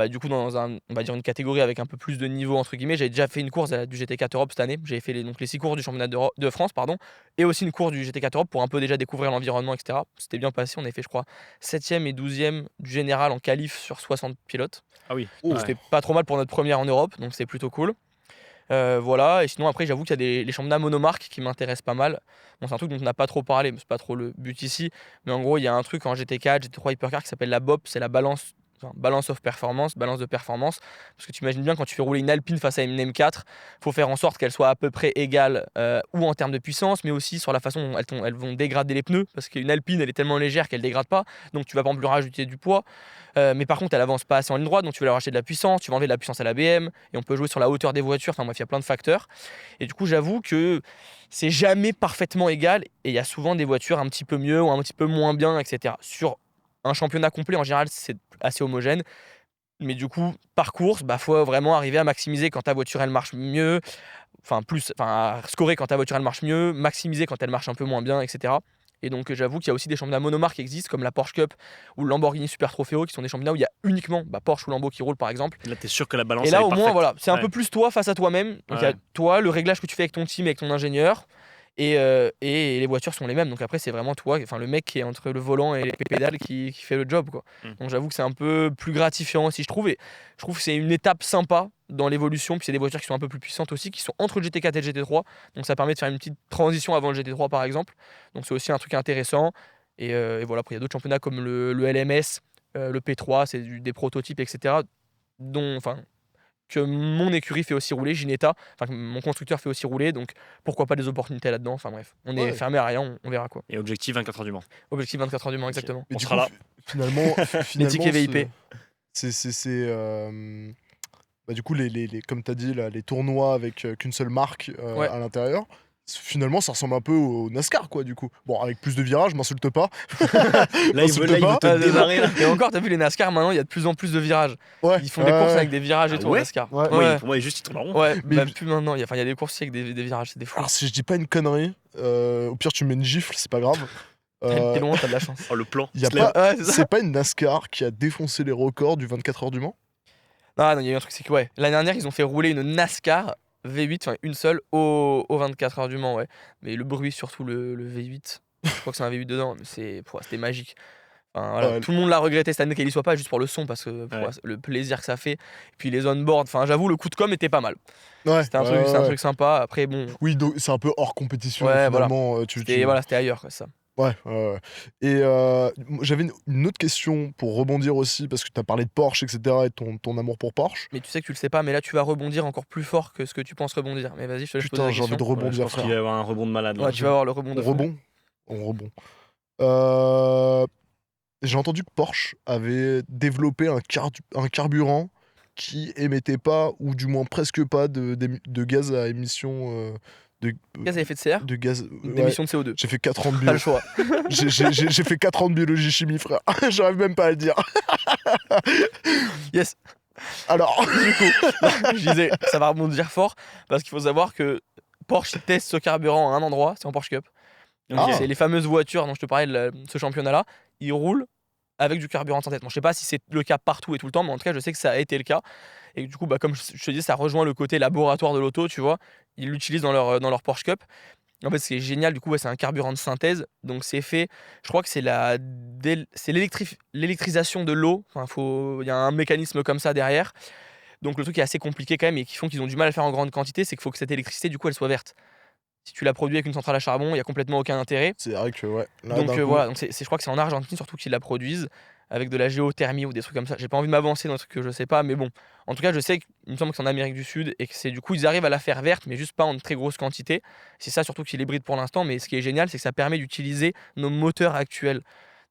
Speaker 1: du coup dans on va dire une catégorie avec un peu plus de niveau entre guillemets. J'avais déjà fait une course du GT4 Europe cette année. J'avais fait les 6 courses du championnat de France, pardon, et aussi une course du GT4 Europe pour un peu déjà découvrir l'environnement, etc. C'était bien passé. On avait fait, je crois, 7e et 12e du général en qualif sur 60 pilotes.
Speaker 3: Ah oui.
Speaker 1: Donc
Speaker 3: Ouais.
Speaker 1: c'était pas trop mal pour notre première en Europe, donc c'est plutôt cool. Voilà, et sinon après j'avoue qu'il y a les championnats monomarques qui m'intéressent pas mal. Bon, c'est un truc dont on n'a pas trop parlé, mais c'est pas trop le but ici. Mais en gros, il y a un truc en GT4, GT3 Hypercar qui s'appelle la BOP, c'est la balance of performance, balance de performance. Parce que tu imagines bien quand tu fais rouler une Alpine face à une M4, il faut faire en sorte qu'elle soit à peu près égale ou en termes de puissance, mais aussi sur la façon dont elles vont dégrader les pneus. Parce qu'une Alpine, elle est tellement légère qu'elle dégrade pas, donc tu vas pas en plus rajouter du poids. Mais par contre, elle avance pas assez en ligne droite, donc tu vas leur acheter de la puissance, tu vas enlever de la puissance à la BM, et on peut jouer sur la hauteur des voitures. Enfin bref, il y a plein de facteurs. Et du coup, j'avoue que c'est jamais parfaitement égal, et il y a souvent des voitures un petit peu mieux ou un petit peu moins bien, etc. Sur un championnat complet, en général, c'est assez homogène. Mais du coup, par course, faut vraiment arriver à maximiser quand ta voiture elle marche mieux, à scorer quand ta voiture elle marche mieux, maximiser quand elle marche un peu moins bien, etc. Et donc j'avoue qu'il y a aussi des championnats monomarques qui existent, comme la Porsche Cup ou le Lamborghini Super Trofeo, qui sont des championnats où il y a uniquement Porsche ou Lambo qui roulent par exemple.
Speaker 3: Là, t'es sûr que la balance
Speaker 1: Et là
Speaker 3: elle est
Speaker 1: au moins
Speaker 3: parfaite.
Speaker 1: voilà, c'est un
Speaker 3: Ouais.
Speaker 1: peu plus toi face à toi-même. Donc il y a
Speaker 3: Ouais.
Speaker 1: toi, le réglage que tu fais avec ton team et avec ton ingénieur. Et les voitures sont les mêmes, donc après c'est vraiment toi, enfin le mec qui est entre le volant et les pédales qui fait le job quoi.
Speaker 3: Mm.
Speaker 1: Donc j'avoue que c'est un peu plus gratifiant aussi je trouve, et je trouve que c'est une étape sympa dans l'évolution. Puis c'est des voitures qui sont un peu plus puissantes aussi, qui sont entre le GT4 et le GT3, donc ça permet de faire une petite transition avant le GT3 par exemple, donc c'est aussi un truc intéressant. Et voilà, après il y a d'autres championnats comme le LMS, le P3, c'est des prototypes, etc. dont, que mon écurie fait aussi rouler, Ginetta, que mon constructeur fait aussi rouler, donc pourquoi pas des opportunités là-dedans. Enfin bref, on est
Speaker 2: Ouais.
Speaker 1: fermé à rien, on verra quoi.
Speaker 3: Et objectif 24 heures du Mans.
Speaker 1: Objectif 24 heures du Mans,
Speaker 3: Ok.
Speaker 1: exactement.
Speaker 2: Mais
Speaker 3: On
Speaker 2: du
Speaker 3: sera
Speaker 2: coup,
Speaker 3: là.
Speaker 2: finalement,
Speaker 1: Les tickets VIP.
Speaker 2: Du coup, comme tu as dit, là, les tournois avec qu'une seule marque
Speaker 1: Ouais.
Speaker 2: à l'intérieur, finalement, ça ressemble un peu au NASCAR, quoi, du coup. Bon, avec plus de virages, m'insulte pas.
Speaker 3: Là, il veut te
Speaker 1: Ah,
Speaker 3: démarrer. Là.
Speaker 1: Et encore, t'as vu les NASCAR maintenant, il y a de plus en plus de virages.
Speaker 2: Ouais.
Speaker 1: Ils font des courses avec des virages et
Speaker 3: Ah
Speaker 1: tout en
Speaker 3: ouais
Speaker 1: NASCAR.
Speaker 2: Ouais.
Speaker 3: Oui, pour moi, juste il tourne en rond.
Speaker 1: Ouais,
Speaker 2: Mais-
Speaker 1: même plus maintenant. Il y a des courses aussi avec des virages, c'est des fous.
Speaker 2: Alors, si je dis pas une connerie, au pire, tu mets une gifle, c'est pas grave.
Speaker 1: T'es loin, t'as de la chance.
Speaker 3: Oh, le plan.
Speaker 2: Y a
Speaker 3: Se lève.
Speaker 2: pas-
Speaker 1: Ouais, c'est ça.
Speaker 2: C'est pas une NASCAR qui a défoncé les records du 24 heures du Mans?
Speaker 1: Non, il y a eu un truc, c'est que l'année dernière, ils ont fait rouler une NASCAR V8, une seule, au 24 heures du Mans, ouais. Mais le bruit, surtout le V8, je crois que c'est un V8 dedans, mais c'était magique. Voilà,
Speaker 2: Ouais.
Speaker 1: tout le monde l'a regretté cette année qu'il y soit pas, juste pour le son, parce que
Speaker 3: Ouais.
Speaker 1: le plaisir que ça fait. Et puis les on-board, j'avoue, le coup de com était pas mal.
Speaker 2: Ouais.
Speaker 1: C'était un truc sympa. Après, bon,
Speaker 2: Oui, donc, c'est un peu hors compétition,
Speaker 1: Ouais, voilà.
Speaker 2: finalement.
Speaker 1: c'était ailleurs, quoi, ça.
Speaker 2: Ouais. Et j'avais une autre question pour rebondir aussi, parce que tu as parlé de Porsche, etc., et ton amour pour Porsche.
Speaker 1: Mais tu sais que tu le sais pas, mais là, tu vas rebondir encore plus fort que ce que tu penses rebondir. Mais vas-y, je te laisse poser
Speaker 2: Putain,
Speaker 1: la
Speaker 2: j'ai envie de
Speaker 1: question.
Speaker 3: Ouais, je
Speaker 2: rebondir,
Speaker 3: pense
Speaker 2: frère.
Speaker 3: qu'il va y avoir un rebond de malade. Là.
Speaker 1: Ouais, tu vas voir le rebond de fou.
Speaker 2: On rebond. Euh, J'ai entendu que Porsche avait développé un carburant qui émettait pas, ou du moins presque pas, de gaz à émission
Speaker 1: Gaz à effet de serre,
Speaker 2: de gaz. Ouais.
Speaker 1: d'émission de CO2.
Speaker 2: J'ai fait 4 ans de
Speaker 1: Pas
Speaker 2: bio.
Speaker 1: le choix.
Speaker 2: J'ai fait 4 ans de biologie-chimie, frère. J'arrive même pas à le dire.
Speaker 1: Yes.
Speaker 2: Alors,
Speaker 1: Du coup, je disais, ça va rebondir fort parce qu'il faut savoir que Porsche teste ce carburant à un endroit, c'est en Porsche Cup.
Speaker 3: Ok.
Speaker 2: Ah.
Speaker 1: C'est les fameuses voitures dont je te parlais de ce championnat-là. Ils roulent avec du carburant de synthèse. Bon, je sais pas si c'est le cas partout et tout le temps, mais en tout cas, je sais que ça a été le cas. Et du coup, comme je te dis, ça rejoint le côté laboratoire de l'auto, tu vois. Ils l'utilisent dans leur Porsche Cup. En fait, c'est génial, du coup, c'est un carburant de synthèse. Donc, c'est fait, je crois que c'est l'électrisation de l'eau. Enfin, il y a un mécanisme comme ça derrière. Donc, le truc qui est assez compliqué quand même et qui font qu'ils ont du mal à le faire en grande quantité, c'est qu'il faut que cette électricité, du coup, elle soit verte. Si tu la produis avec une centrale à charbon, il n'y a complètement aucun intérêt.
Speaker 2: c'est vrai que ouais. Là,
Speaker 1: Donc
Speaker 2: d'un coup,
Speaker 1: voilà, donc je crois que c'est en Argentine surtout qu'ils la produisent avec de la géothermie ou des trucs comme ça. J'ai pas envie de m'avancer dans un truc que je sais pas, mais bon. En tout cas, je sais qu'il me semble que c'est en Amérique du Sud et que c'est du coup ils arrivent à la faire verte, mais juste pas en très grosse quantité. C'est ça surtout qu'ils l'hybrident pour l'instant, mais ce qui est génial, c'est que ça permet d'utiliser nos moteurs actuels.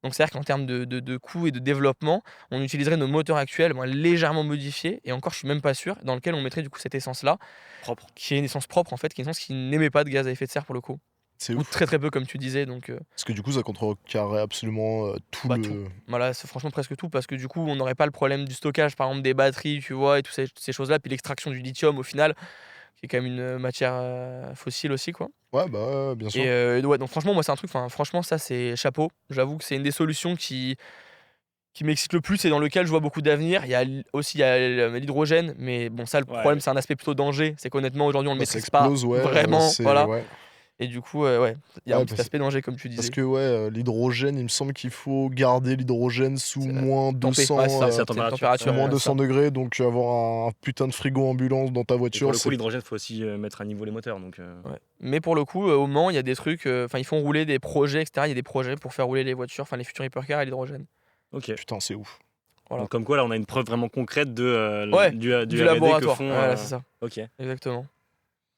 Speaker 1: Donc c'est-à-dire qu'en termes de coûts et de développement, on utiliserait nos moteurs actuels légèrement modifiés, et encore je suis même pas sûr, dans lequel on mettrait du coup cette essence-là,
Speaker 3: Propre.
Speaker 1: qui est une essence propre en fait, qui est une essence qui n'émet pas de gaz à effet de serre pour le coup.
Speaker 2: c'est
Speaker 1: Ou
Speaker 2: ouf.
Speaker 1: très très peu comme tu disais, donc
Speaker 2: Parce que du coup, ça contrecarrait absolument tout
Speaker 1: Bah,
Speaker 2: le.
Speaker 1: tout. Voilà, c'est franchement presque tout, parce que du coup, on n'aurait pas le problème du stockage, par exemple des batteries, tu vois, et toutes ces choses-là, puis l'extraction du lithium au final, qui est quand même une matière fossile aussi, quoi.
Speaker 2: Ouais, bah, ouais, bien sûr.
Speaker 1: Et ouais, donc franchement, moi, c'est un truc, enfin, franchement, ça, c'est chapeau. J'avoue que c'est une des solutions qui m'excite le plus et dans lequel je vois beaucoup d'avenir. Il y a l'hydrogène, mais bon, ça, le
Speaker 3: Ouais,
Speaker 1: problème,
Speaker 3: ouais.
Speaker 1: c'est un aspect plutôt danger. C'est qu'honnêtement, aujourd'hui, on le
Speaker 2: Bah, ça
Speaker 1: maîtrise pas
Speaker 2: explose, ouais.
Speaker 1: vraiment, voilà.
Speaker 2: Ouais.
Speaker 1: Et du coup, ouais, il y a
Speaker 2: Ouais,
Speaker 1: un petit
Speaker 2: parce-
Speaker 1: aspect danger, comme tu
Speaker 2: Parce
Speaker 1: disais.
Speaker 2: que ouais, l'hydrogène, il me semble qu'il faut garder l'hydrogène sous
Speaker 1: C'est la
Speaker 2: moins
Speaker 1: tempé,
Speaker 2: 200,
Speaker 1: ouais, c'est ça,
Speaker 3: c'est la
Speaker 1: c'est la
Speaker 3: température.
Speaker 2: sous moins
Speaker 1: ouais,
Speaker 2: 200
Speaker 1: ça.
Speaker 2: degrés, donc avoir un putain de frigo ambulance dans ta
Speaker 3: Et
Speaker 2: voiture,
Speaker 3: pour le coup,
Speaker 2: c'est
Speaker 3: l'hydrogène, il faut aussi mettre à niveau les moteurs. Donc,
Speaker 1: Ouais. Mais pour le coup, au Mans, il y a des trucs, enfin, ils font rouler des projets, etc. Il y a des projets pour faire rouler les voitures, enfin les futurs hypercars à l'hydrogène.
Speaker 3: ok.
Speaker 2: putain, c'est ouf.
Speaker 1: Voilà.
Speaker 3: Donc, comme quoi, là, on a une preuve vraiment concrète
Speaker 1: Ouais,
Speaker 3: du
Speaker 1: du
Speaker 3: R&D
Speaker 1: laboratoire.
Speaker 3: que font.
Speaker 1: Voilà, c'est ça,
Speaker 3: Ok.
Speaker 1: exactement.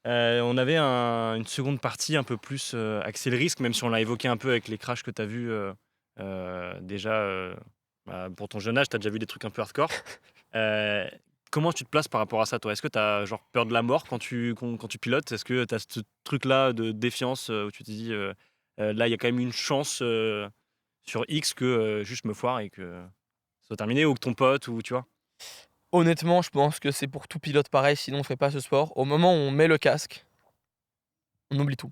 Speaker 3: On avait une seconde partie un peu plus axée le risque, même si on l'a évoqué un peu avec les crashs que tu as vus déjà. Bah, pour ton jeune âge, tu as déjà vu des trucs un peu hardcore. Comment tu te places par rapport à ça, toi? Est-ce que tu as genre, peur de la mort quand tu pilotes? Est-ce que tu as ce truc-là de défiance où tu te dis là, il y a quand même une chance sur X que juste me foire et que ça soit terminé, ou que ton pote, ou tu vois?
Speaker 1: Honnêtement, je pense que c'est pour tout pilote pareil, sinon on ferait pas ce sport. Au moment où on met le casque, on oublie tout.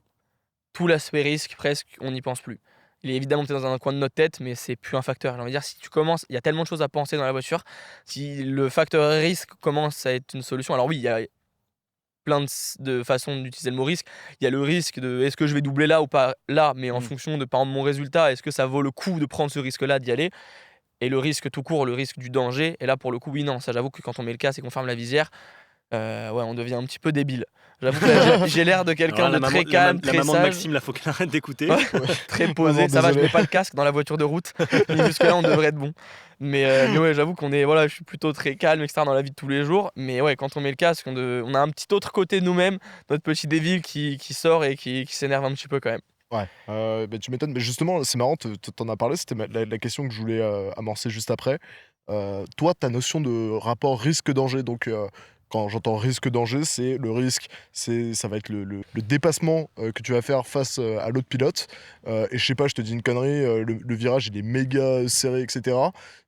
Speaker 1: Tout l'aspect risque, presque, on n'y pense plus. Il est évidemment peut-être dans un coin de notre tête, mais c'est plus un facteur. J'ai envie de dire, si tu commences, il y a tellement de choses à penser dans la voiture. Si le facteur risque commence à être une solution, alors oui, il y a plein de façons d'utiliser le mot risque. Il y a le risque de est-ce que je vais doubler là ou pas là, mais en
Speaker 3: Mm.
Speaker 1: fonction de par exemple mon résultat, est-ce que ça vaut le coup de prendre ce risque-là, d'y aller. Et le risque tout court, le risque du danger. Et là, pour le coup, oui, non, ça j'avoue que quand on met le casque et qu'on ferme la visière, ouais, on devient un petit peu débile. J'avoue que là, j'ai l'air de quelqu'un
Speaker 3: Alors là,
Speaker 1: de très calme,
Speaker 3: la
Speaker 1: très
Speaker 3: maman de
Speaker 1: sage.
Speaker 3: Maxime, là, faut qu'elle arrête d'écouter.
Speaker 1: Ouais. Très posé.
Speaker 2: Maman,
Speaker 1: Ça va, je
Speaker 2: désolé.
Speaker 1: mets pas le casque dans la voiture de route. Mais jusque-là, on devrait être bon. Mais ouais, j'avoue qu'on est, voilà, je suis plutôt très calme, etc. dans la vie de tous les jours. Mais ouais, quand on met le casque, on a un petit autre côté de nous-mêmes, notre petit Devil qui sort et qui s'énerve un petit peu quand même.
Speaker 2: Ouais, bah, tu m'étonnes. Mais justement, c'est marrant, t'en as parlé, c'était la question que je voulais amorcer juste après. Toi, ta notion de rapport risque-danger, donc quand j'entends risque-danger, c'est le risque, ça va être le dépassement que tu vas faire face à l'autre pilote. Et je sais pas, je te dis une connerie, le virage il est méga serré, etc.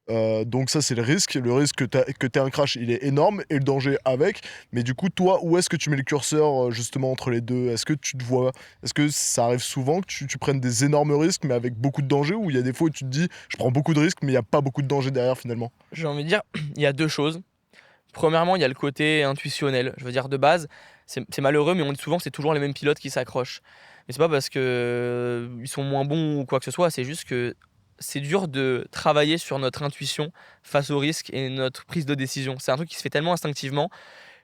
Speaker 2: Donc ça c'est le risque. Le risque que t'aies un crash, il est énorme, et le danger avec. Mais du coup, toi, où est-ce que tu mets le curseur justement entre les deux? Est-ce que tu te vois, est-ce que ça arrive souvent que tu prennes des énormes risques mais avec beaucoup de danger, ou il y a des fois où tu te dis je prends beaucoup de risques mais il n'y a pas beaucoup de danger derrière finalement?
Speaker 1: J'ai envie de dire, il y a deux choses. Premièrement, il y a le côté intuitionnel. Je veux dire, de base, c'est malheureux, mais on dit souvent que c'est toujours les mêmes pilotes qui s'accrochent. Mais c'est pas parce que ils sont moins bons ou quoi que ce soit, c'est juste que c'est dur de travailler sur notre intuition face au risque et notre prise de décision. C'est un truc qui se fait tellement instinctivement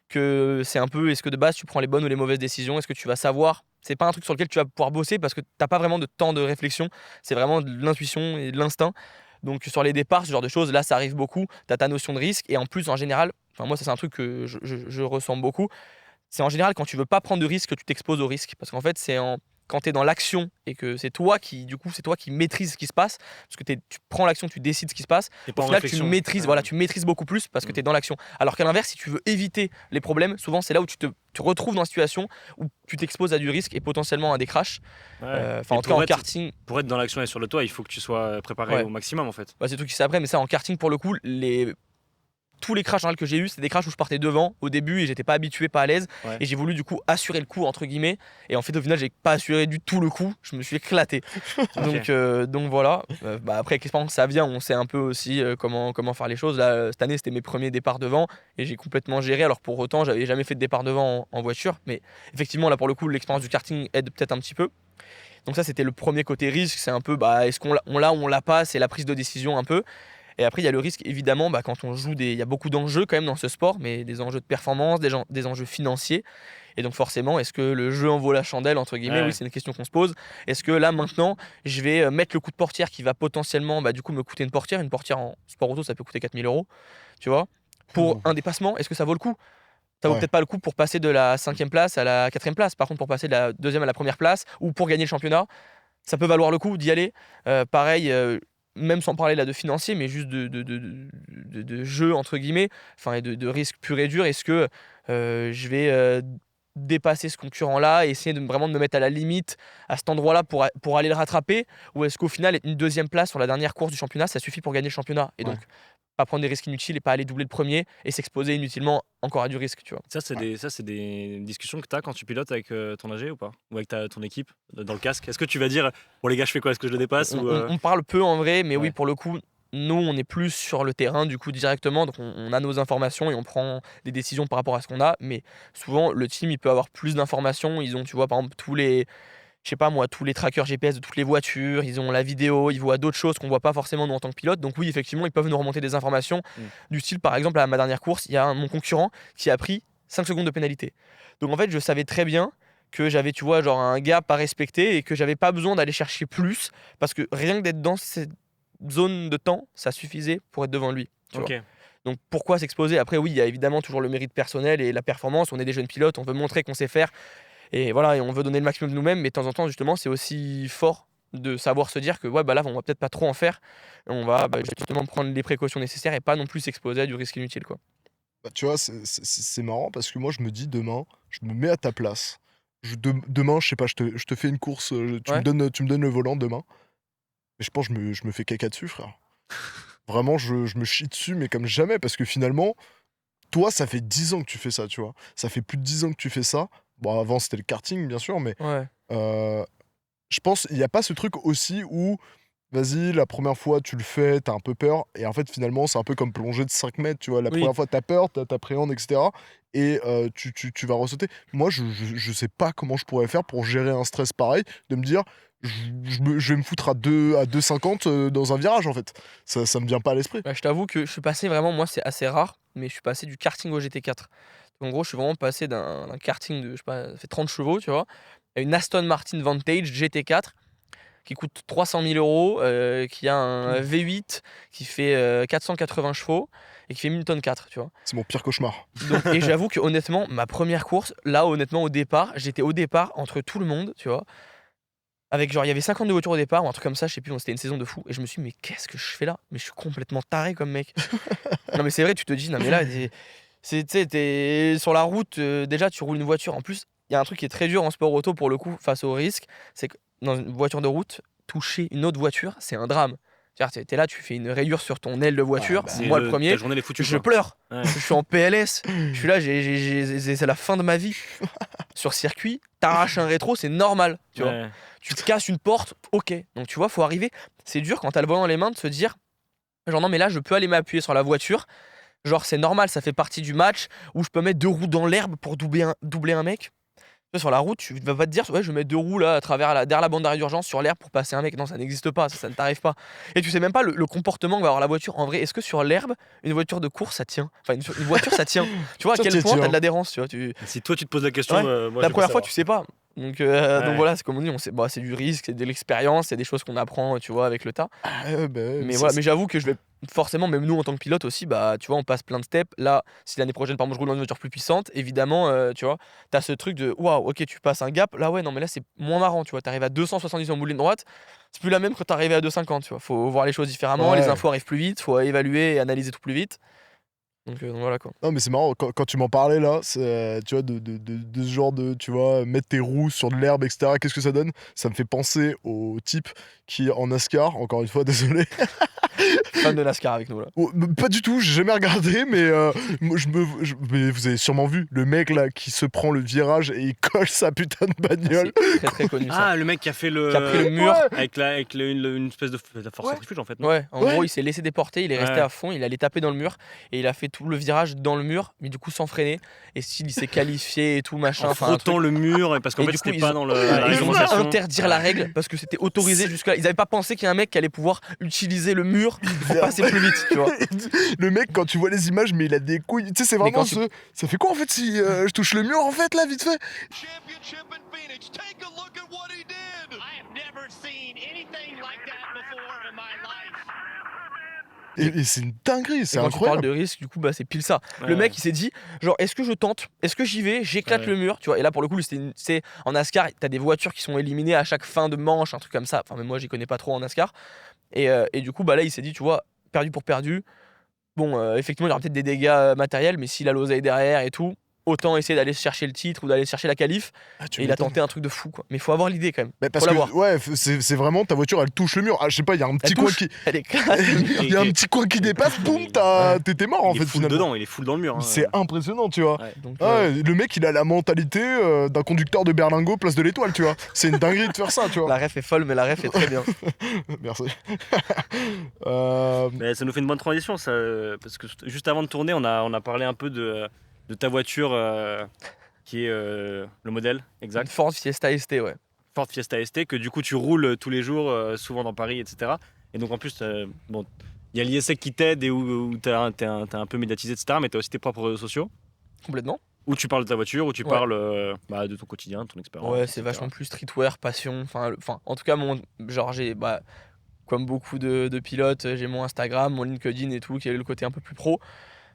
Speaker 1: que c'est un peu, est-ce que de base tu prends les bonnes ou les mauvaises décisions? Est-ce que tu vas savoir? C'est pas un truc sur lequel tu vas pouvoir bosser parce que t'as pas vraiment de temps de réflexion. C'est vraiment de l'intuition et de l'instinct. Donc sur les départs, ce genre de choses, là ça arrive beaucoup. Tu as ta notion de risque, et en plus en général, enfin moi ça c'est un truc que je ressens beaucoup. C'est en général quand tu veux pas prendre de risque que tu t'exposes au risque. Parce qu'en fait, quand tu es dans l'action et que c'est toi qui maîtrise ce qui se passe, parce que tu prends l'action, tu décides ce qui se passe,
Speaker 3: Et pas
Speaker 1: au
Speaker 3: en
Speaker 1: final
Speaker 3: réflexion.
Speaker 1: tu maîtrises beaucoup plus parce que tu es dans l'action. Alors qu'à l'inverse, si tu veux éviter les problèmes, souvent c'est là où tu retrouves dans une situation où tu t'exposes à du risque et potentiellement à des crashs.
Speaker 3: Ouais.
Speaker 1: Enfin,
Speaker 3: Et
Speaker 1: en tout cas, en
Speaker 3: pour être-
Speaker 1: karting,
Speaker 3: Pour être dans l'action et sur le toit, il faut que tu sois préparé
Speaker 1: Ouais.
Speaker 3: au maximum en fait.
Speaker 1: c'est tout qui s'après, mais ça, en karting, pour le coup, tous les crashs en général que j'ai eu, c'était des crashs où je partais devant au début et j'étais pas habitué, pas à l'aise.
Speaker 3: Ouais.
Speaker 1: Et j'ai voulu du coup assurer le coup, entre guillemets. Et en fait, au final, j'ai pas assuré du tout le coup. Je me suis éclaté. Donc voilà. Après, avec l'expérience, ça vient. On sait un peu aussi comment faire les choses. Là, cette année, c'était mes premiers départs devant et j'ai complètement géré. Alors pour autant, j'avais jamais fait de départ devant en voiture. Mais effectivement, là, pour le coup, l'expérience du karting aide peut-être un petit peu. Donc ça, c'était le premier côté risque. C'est un peu, est-ce qu'on l'a ou on l'a pas. C'est la prise de décision un peu. Et après, il y a le risque, évidemment, quand on joue il y a beaucoup d'enjeux quand même dans ce sport, mais des enjeux de performance, des enjeux financiers. Et donc forcément, est-ce que le jeu en vaut la chandelle, entre guillemets?
Speaker 3: Ouais.
Speaker 1: Oui, c'est une question qu'on se pose. Est-ce que là, maintenant, je vais mettre le coup de portière qui va potentiellement du coup me coûter une portière? Une portière en sport auto, ça peut coûter 4 000 €, tu vois? Pour un dépassement, est-ce que ça vaut le coup? Ça vaut
Speaker 2: Ouais.
Speaker 1: peut-être pas le coup pour passer de la 5e place à la 4e place. Par contre, pour passer de la 2e à la 1re place ou pour gagner le championnat, ça peut valoir le coup d'y aller. Pareil, même sans parler là de financier, mais juste de jeu, entre guillemets, et de risque pur et dur. Est-ce que je vais dépasser ce concurrent-là et essayer vraiment de me mettre à la limite à cet endroit-là pour aller le rattraper? Ou est-ce qu'au final, une 2e place sur la dernière course du championnat, ça suffit pour gagner le championnat? Et
Speaker 2: Ouais.
Speaker 1: donc, pas prendre des risques inutiles et pas aller doubler le premier et s'exposer inutilement encore à du risque, tu vois.
Speaker 3: Ça, c'est des discussions que tu as quand tu pilotes avec ton AG ou pas? Ou avec ton équipe dans le casque? Est-ce que tu vas dire, bon les gars, je fais quoi? Est-ce que je le dépasse?
Speaker 1: On parle peu en vrai, mais oui,
Speaker 3: Ouais.
Speaker 1: pour le coup, nous, on est plus sur le terrain, du coup, directement. Donc, on a nos informations et on prend des décisions par rapport à ce qu'on a. Mais souvent, le team, il peut avoir plus d'informations. Ils ont, tu vois, par exemple, tous les trackers GPS de toutes les voitures. Ils ont la vidéo, ils voient d'autres choses qu'on voit pas forcément nous en tant que pilote. Donc, oui, effectivement, ils peuvent nous remonter des informations du style, par exemple, à ma dernière course, il y a mon concurrent qui a pris 5 secondes de pénalité. Donc, en fait, je savais très bien que j'avais, tu vois, genre un gap à respecter et que j'avais pas besoin d'aller chercher plus parce que rien que d'être dans cette zone de temps, ça suffisait pour être devant lui. Tu vois.
Speaker 3: Ok.
Speaker 1: Donc pourquoi s'exposer? Après, oui, il y a évidemment toujours le mérite personnel et la performance. On est des jeunes pilotes, on veut montrer qu'on sait faire et voilà, et on veut donner le maximum de nous-mêmes. Mais de temps en temps, justement, c'est aussi fort de savoir se dire que là, on va peut-être pas trop en faire. Et on va justement prendre les précautions nécessaires et pas non plus s'exposer à du risque inutile, quoi.
Speaker 2: Tu vois, c'est marrant parce que moi, je me dis demain, je me mets à ta place. Demain, je sais pas, je te fais une course, tu
Speaker 1: Ouais.
Speaker 2: me donnes le volant demain. Mais je pense que je me fais caca dessus, frère. Vraiment, je me chie dessus, mais comme jamais, parce que finalement, toi, ça fait 10 ans que tu fais ça, tu vois. Ça fait plus de 10 ans que tu fais ça. Bon, avant, c'était le karting, bien sûr, mais
Speaker 1: Ouais.
Speaker 2: je pense il n'y a pas ce truc aussi où, vas-y, la première fois, tu le fais, t'as un peu peur, et en fait, finalement, c'est un peu comme plonger de 5 mètres, tu vois. La
Speaker 1: Oui.
Speaker 2: première fois, t'as peur, t'appréhendes, etc. Et tu vas ressauter. Moi, je sais pas comment je pourrais faire pour gérer un stress pareil, de me dire, je vais me foutre à 2,50 dans un virage, en fait. Ça me vient pas à l'esprit.
Speaker 1: Je t'avoue que je suis passé vraiment, moi c'est assez rare, mais je suis passé du karting au GT4. En gros, je suis vraiment passé d'un karting de, je sais pas, ça fait 30 chevaux, tu vois, à une Aston Martin Vantage GT4 qui coûte 300 000 €, qui a un V8 qui fait 480 chevaux et qui fait 1000 tonnes 4, tu vois.
Speaker 2: C'est mon pire cauchemar.
Speaker 1: Et j'avoue que honnêtement, ma première course, là honnêtement au départ, j'étais au départ entre tout le monde, tu vois. Avec genre, il y avait 52 voitures au départ ou un truc comme ça, je sais plus, c'était une saison de fou. Et je me suis dit, mais qu'est-ce que je fais là? Mais je suis complètement taré comme mec. Non, mais c'est vrai, tu te dis, non, mais là, tu sais, t'es sur la route, déjà, tu roules une voiture. En plus, il y a un truc qui est très dur en sport auto pour le coup, face au risque, c'est que dans une voiture de route, toucher une autre voiture, c'est un drame. C'est-à-dire, t'es là, tu fais une rayure sur ton aile de voiture,
Speaker 2: bah,
Speaker 1: moi le
Speaker 3: Ta
Speaker 1: premier,
Speaker 3: journée elle est foutue.
Speaker 1: je
Speaker 3: quoi.
Speaker 1: pleure.
Speaker 3: Ouais.
Speaker 1: Je suis en PLS, je suis là, c'est la fin de ma vie. Sur circuit, t'arraches un rétro, c'est normal, tu vois.
Speaker 3: Ouais.
Speaker 1: Tu te casses une porte, ok. Donc tu vois, faut arriver. C'est dur quand t'as le volant dans les mains de se dire, genre non mais là je peux aller m'appuyer sur la voiture. Genre c'est normal, ça fait partie du match où je peux mettre 2 roues dans l'herbe pour doubler un mec. Tu vois, sur la route, tu vas pas te dire, ouais je vais mettre 2 roues là derrière la bande d'arrêt d'urgence sur l'herbe pour passer un mec. Non, ça n'existe pas, ça ne t'arrive pas. Et tu sais même pas le comportement que va avoir la voiture. En vrai, est-ce que sur l'herbe, une voiture de course ça tient? Enfin une voiture ça tient. Tu vois à
Speaker 2: Ça
Speaker 1: quel
Speaker 2: tient,
Speaker 1: point t'as
Speaker 2: tient.
Speaker 1: de l'adhérence, tu vois.
Speaker 3: Si toi tu te poses la question,
Speaker 1: Ouais.
Speaker 3: moi
Speaker 1: La
Speaker 3: je veux
Speaker 1: première
Speaker 3: pas
Speaker 1: fois,
Speaker 3: savoir.
Speaker 1: tu sais pas. Donc voilà, c'est comme on dit, c'est du risque, c'est de l'expérience, c'est des choses qu'on apprend, tu vois, avec le tas.
Speaker 2: Ah, ouais, bah, ouais,
Speaker 1: Mais
Speaker 2: ça,
Speaker 1: voilà, mais j'avoue que je vais forcément, même nous en tant que pilote aussi, bah tu vois, on passe plein de steps. Là, si l'année prochaine, par exemple, je roule dans une voiture plus puissante, évidemment, tu vois, t'as ce truc de waouh, ok, tu passes un gap. Là, ouais, non, mais là, c'est moins marrant, tu vois. T'arrives à 270 en bout de ligne droite, c'est plus la même que t'arrives à 250, tu vois. Faut voir les choses différemment, les
Speaker 2: Ouais.
Speaker 1: infos arrivent plus vite, faut évaluer et analyser tout plus vite. Donc voilà quoi.
Speaker 2: Non, mais c'est marrant, quand tu m'en parlais là, tu vois, de ce genre de, tu vois, mettre tes roues sur de l'herbe, etc., qu'est-ce que ça donne? Ça me fait penser au type qui, en NASCAR, encore une fois, désolé.
Speaker 1: Fan de NASCAR avec nous là.
Speaker 2: Pas du tout, j'ai jamais regardé, mais, moi, mais vous avez sûrement vu le mec là qui se prend le virage et il colle sa putain de bagnole.
Speaker 1: C'est très très connu ça.
Speaker 3: Ah, le mec qui a fait le.
Speaker 1: Qui a pris le mur.
Speaker 2: Ouais.
Speaker 3: Avec une espèce de la force
Speaker 2: Ouais.
Speaker 3: centrifuge en fait. Non
Speaker 1: Ouais, en
Speaker 2: Ouais.
Speaker 1: gros, il s'est laissé déporter, il est resté
Speaker 3: Ouais.
Speaker 1: à fond, il allait taper dans le mur et il a fait tout le virage dans le mur, mais du coup sans freiner. Et s'il s'est qualifié et tout machin,
Speaker 3: En
Speaker 1: enfin un
Speaker 3: frottant
Speaker 1: truc.
Speaker 3: le mur, parce qu'en
Speaker 1: Et
Speaker 3: fait
Speaker 1: du coup,
Speaker 3: c'était
Speaker 1: ils
Speaker 3: pas
Speaker 1: ont-
Speaker 3: dans la
Speaker 1: Ils ont dû
Speaker 3: réglementation.
Speaker 1: interdire la règle parce que c'était autorisé jusque-là. Ils avaient pas pensé qu'il y a un mec qui allait pouvoir utiliser le mur pour passer plus vite, tu vois.
Speaker 2: Le mec, quand tu vois les images, mais il a des couilles. Tu sais, c'est
Speaker 1: Mais
Speaker 2: vraiment
Speaker 1: quand tu-
Speaker 2: ce. Ça fait quoi en fait si je touche le mur en fait là, vite fait?
Speaker 4: Championship in Phoenix. Take a look at what he did. I have never seen anything like that before in my life.
Speaker 2: Et c'est une dinguerie,
Speaker 1: Et
Speaker 2: c'est
Speaker 1: quand tu parles
Speaker 2: incroyable.
Speaker 1: de risque, du coup, bah, c'est pile ça. Le
Speaker 3: Ouais.
Speaker 1: mec, il s'est dit, genre, est-ce que je tente? Est-ce que j'y vais? J'éclate
Speaker 3: Ouais.
Speaker 1: le mur, tu vois. Et là, pour le coup, c'est en NASCAR, t'as des voitures qui sont éliminées à chaque fin de manche, un truc comme ça. Enfin, même moi, j'y connais pas trop en NASCAR. Et du coup, bah là, il s'est dit, tu vois, perdu pour perdu. Bon, effectivement, il y aura peut-être des dégâts matériels, mais s'il a l'oseille derrière et tout, autant essayer d'aller chercher le titre ou d'aller chercher la qualif.
Speaker 2: Ah, tu
Speaker 1: Et il a
Speaker 2: m'étonnes.
Speaker 1: tenté un truc de fou, quoi. Mais il faut avoir l'idée quand même.
Speaker 2: Mais parce
Speaker 1: Faut
Speaker 2: que,
Speaker 1: l'avoir.
Speaker 2: ouais, c'est vraiment ta voiture, elle touche le mur. Ah, je sais pas, il y a un petit
Speaker 1: Elle
Speaker 2: coin
Speaker 1: touche.
Speaker 2: qui.
Speaker 1: Elle éclate le mur.
Speaker 2: Il y a un petit coin qui dépasse, boum, t'es mort en
Speaker 3: Il
Speaker 2: fait
Speaker 3: est full
Speaker 2: finalement.
Speaker 3: dedans, il est full dans le mur. hein.
Speaker 2: C'est impressionnant, tu vois.
Speaker 3: Ouais.
Speaker 1: Donc,
Speaker 2: Ah ouais, le mec, il a la mentalité d'un conducteur de berlingot place de l'Étoile, tu vois. C'est une dinguerie de faire ça, tu vois.
Speaker 1: la ref est folle, mais la ref est très bien.
Speaker 2: Merci.
Speaker 3: Mais ça nous fait une bonne transition, ça, parce que juste avant de tourner, on a parlé un peu de ta voiture qui est le modèle
Speaker 1: Une
Speaker 3: exact,
Speaker 1: Ford Fiesta ST, ouais.
Speaker 3: Ford Fiesta ST, que du coup tu roules tous les jours, souvent dans Paris, etc. Et donc en plus, bon, il y a l'ISEC qui t'aide et où t'es un peu médiatisé, etc. Mais t'as aussi tes propres réseaux sociaux
Speaker 1: Complètement.
Speaker 3: où tu parles de ta voiture, où tu
Speaker 1: Ouais.
Speaker 3: parles de ton quotidien, de ton expérience.
Speaker 1: Ouais,
Speaker 3: etc.
Speaker 1: c'est vachement plus streetwear, passion. Enfin, en tout cas, genre, j'ai, bah, comme beaucoup de pilotes, j'ai mon Instagram, mon LinkedIn et tout, qui est le côté un peu plus pro.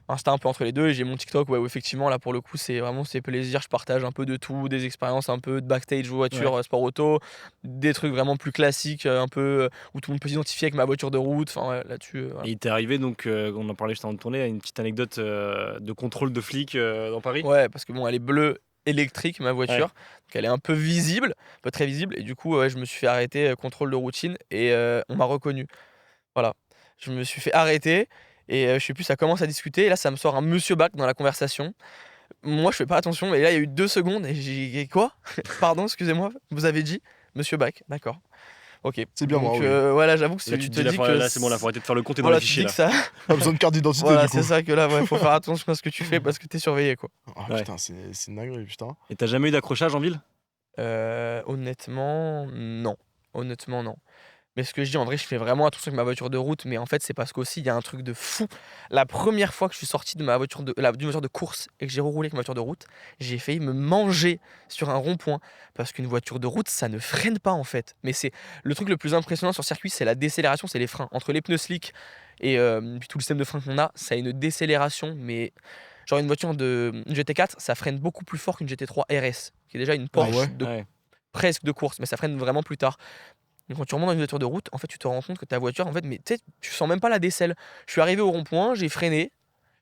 Speaker 1: Insta un peu entre les deux, et j'ai mon TikTok, ouais, où effectivement, là, pour le coup, c'est vraiment c'est plaisir. Je partage un peu de tout, des expériences un peu de backstage voiture, sport auto, des trucs vraiment plus classiques, un peu où tout le monde peut s'identifier avec ma voiture de route. Enfin, ouais, là-dessus, voilà.
Speaker 3: Et il t'est arrivé, donc, on en parlait juste avant de tourner, une petite anecdote de contrôle de flic dans Paris.
Speaker 1: Ouais, parce que bon, elle est bleue électrique, ma voiture. Donc elle est un peu visible, pas très visible. Et du coup, ouais, je me suis fait arrêter, contrôle de routine, et on m'a reconnu. Voilà. Je me suis fait arrêter, et je sais plus, ça commence à discuter. Et là, ça me sort un monsieur Bach dans la conversation. Moi, je fais pas attention, mais là, il y a eu 2 secondes, et j'ai dit quoi? Pardon, excusez-moi, vous avez dit monsieur Bach, d'accord. Ok.
Speaker 2: C'est bien,
Speaker 1: Donc,
Speaker 2: moi, oui.
Speaker 1: voilà, j'avoue que
Speaker 3: Là, tu te dis, là, c'est bon, là, faut arrêter de faire le compte et dans
Speaker 1: voilà,
Speaker 3: les
Speaker 1: tu
Speaker 3: fichiers.
Speaker 1: dis que
Speaker 3: Là.
Speaker 1: ça.
Speaker 2: Pas besoin de carte d'identité
Speaker 1: Voilà,
Speaker 2: du coup.
Speaker 1: c'est ça que là, ouais, faut faire attention à ce que tu fais parce que t'es surveillé, quoi.
Speaker 2: Ah
Speaker 3: Ouais.
Speaker 2: putain, c'est une dinguerie, putain.
Speaker 3: Et t'as jamais eu d'accrochage en ville?
Speaker 1: Honnêtement, non. Honnêtement, non. Mais ce que je dis, en vrai, je fais vraiment attention avec ma voiture de route, mais en fait, c'est parce qu'aussi, il y a un truc de fou. La première fois que je suis sorti de ma voiture d'une voiture de course et que j'ai reroulé avec ma voiture de route, j'ai failli me manger sur un rond-point. Parce qu'une voiture de route, ça ne freine pas, en fait. Mais c'est le truc le plus impressionnant sur circuit, c'est la décélération, c'est les freins. Entre les pneus slick et puis tout le système de frein qu'on a, ça a une décélération, mais genre une voiture de une GT4, ça freine beaucoup plus fort qu'une GT3 RS, qui est déjà une Porsche
Speaker 2: ouais
Speaker 1: de
Speaker 3: Ouais.
Speaker 1: presque de course, mais ça freine vraiment plus tard. Donc quand tu remontes dans une voiture de route, en fait, tu te rends compte que ta voiture, en fait, mais tu sais, tu sens même pas la décelle. Je suis arrivé au rond-point, j'ai freiné,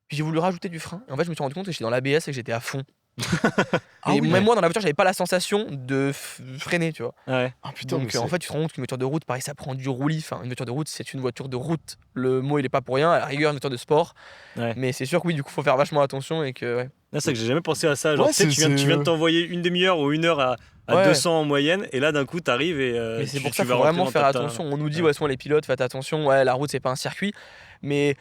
Speaker 1: puis j'ai voulu rajouter du frein. Et en fait, je me suis rendu compte que j'étais dans l'ABS et que j'étais à fond.
Speaker 2: Ah
Speaker 1: Et
Speaker 2: oui.
Speaker 1: même moi, dans la voiture, j'avais pas la sensation de freiner, tu vois.
Speaker 3: Ouais.
Speaker 2: Ah putain, mais
Speaker 1: Donc en fait, tu te rends compte qu'une voiture de route, pareil, ça prend du roulis. Enfin, une voiture de route, c'est une voiture de route. Le mot, il est pas pour rien. À la rigueur, une voiture de sport.
Speaker 3: Ouais.
Speaker 1: Mais c'est sûr que oui, du coup, faut faire vachement attention et que. Ouais.
Speaker 3: Là, c'est que j'ai jamais pensé à ça. Genre,
Speaker 2: Ouais,
Speaker 3: tu sais, tu
Speaker 2: c'est-
Speaker 3: viens de t'envoyer une demi-heure ou une heure à
Speaker 1: Ouais.
Speaker 3: 200 en moyenne, et là, d'un coup, t'arrives et
Speaker 1: Mais c'est
Speaker 3: tu-
Speaker 1: pour
Speaker 3: tu
Speaker 1: ça
Speaker 3: vas
Speaker 1: qu'il faut
Speaker 3: rentrer
Speaker 1: vraiment
Speaker 3: dans
Speaker 1: faire
Speaker 3: ta-
Speaker 1: attention. On nous dit,
Speaker 3: Ouais.
Speaker 1: ouais, souvent les pilotes, faites attention, ouais, la route, c'est pas un circuit. Mais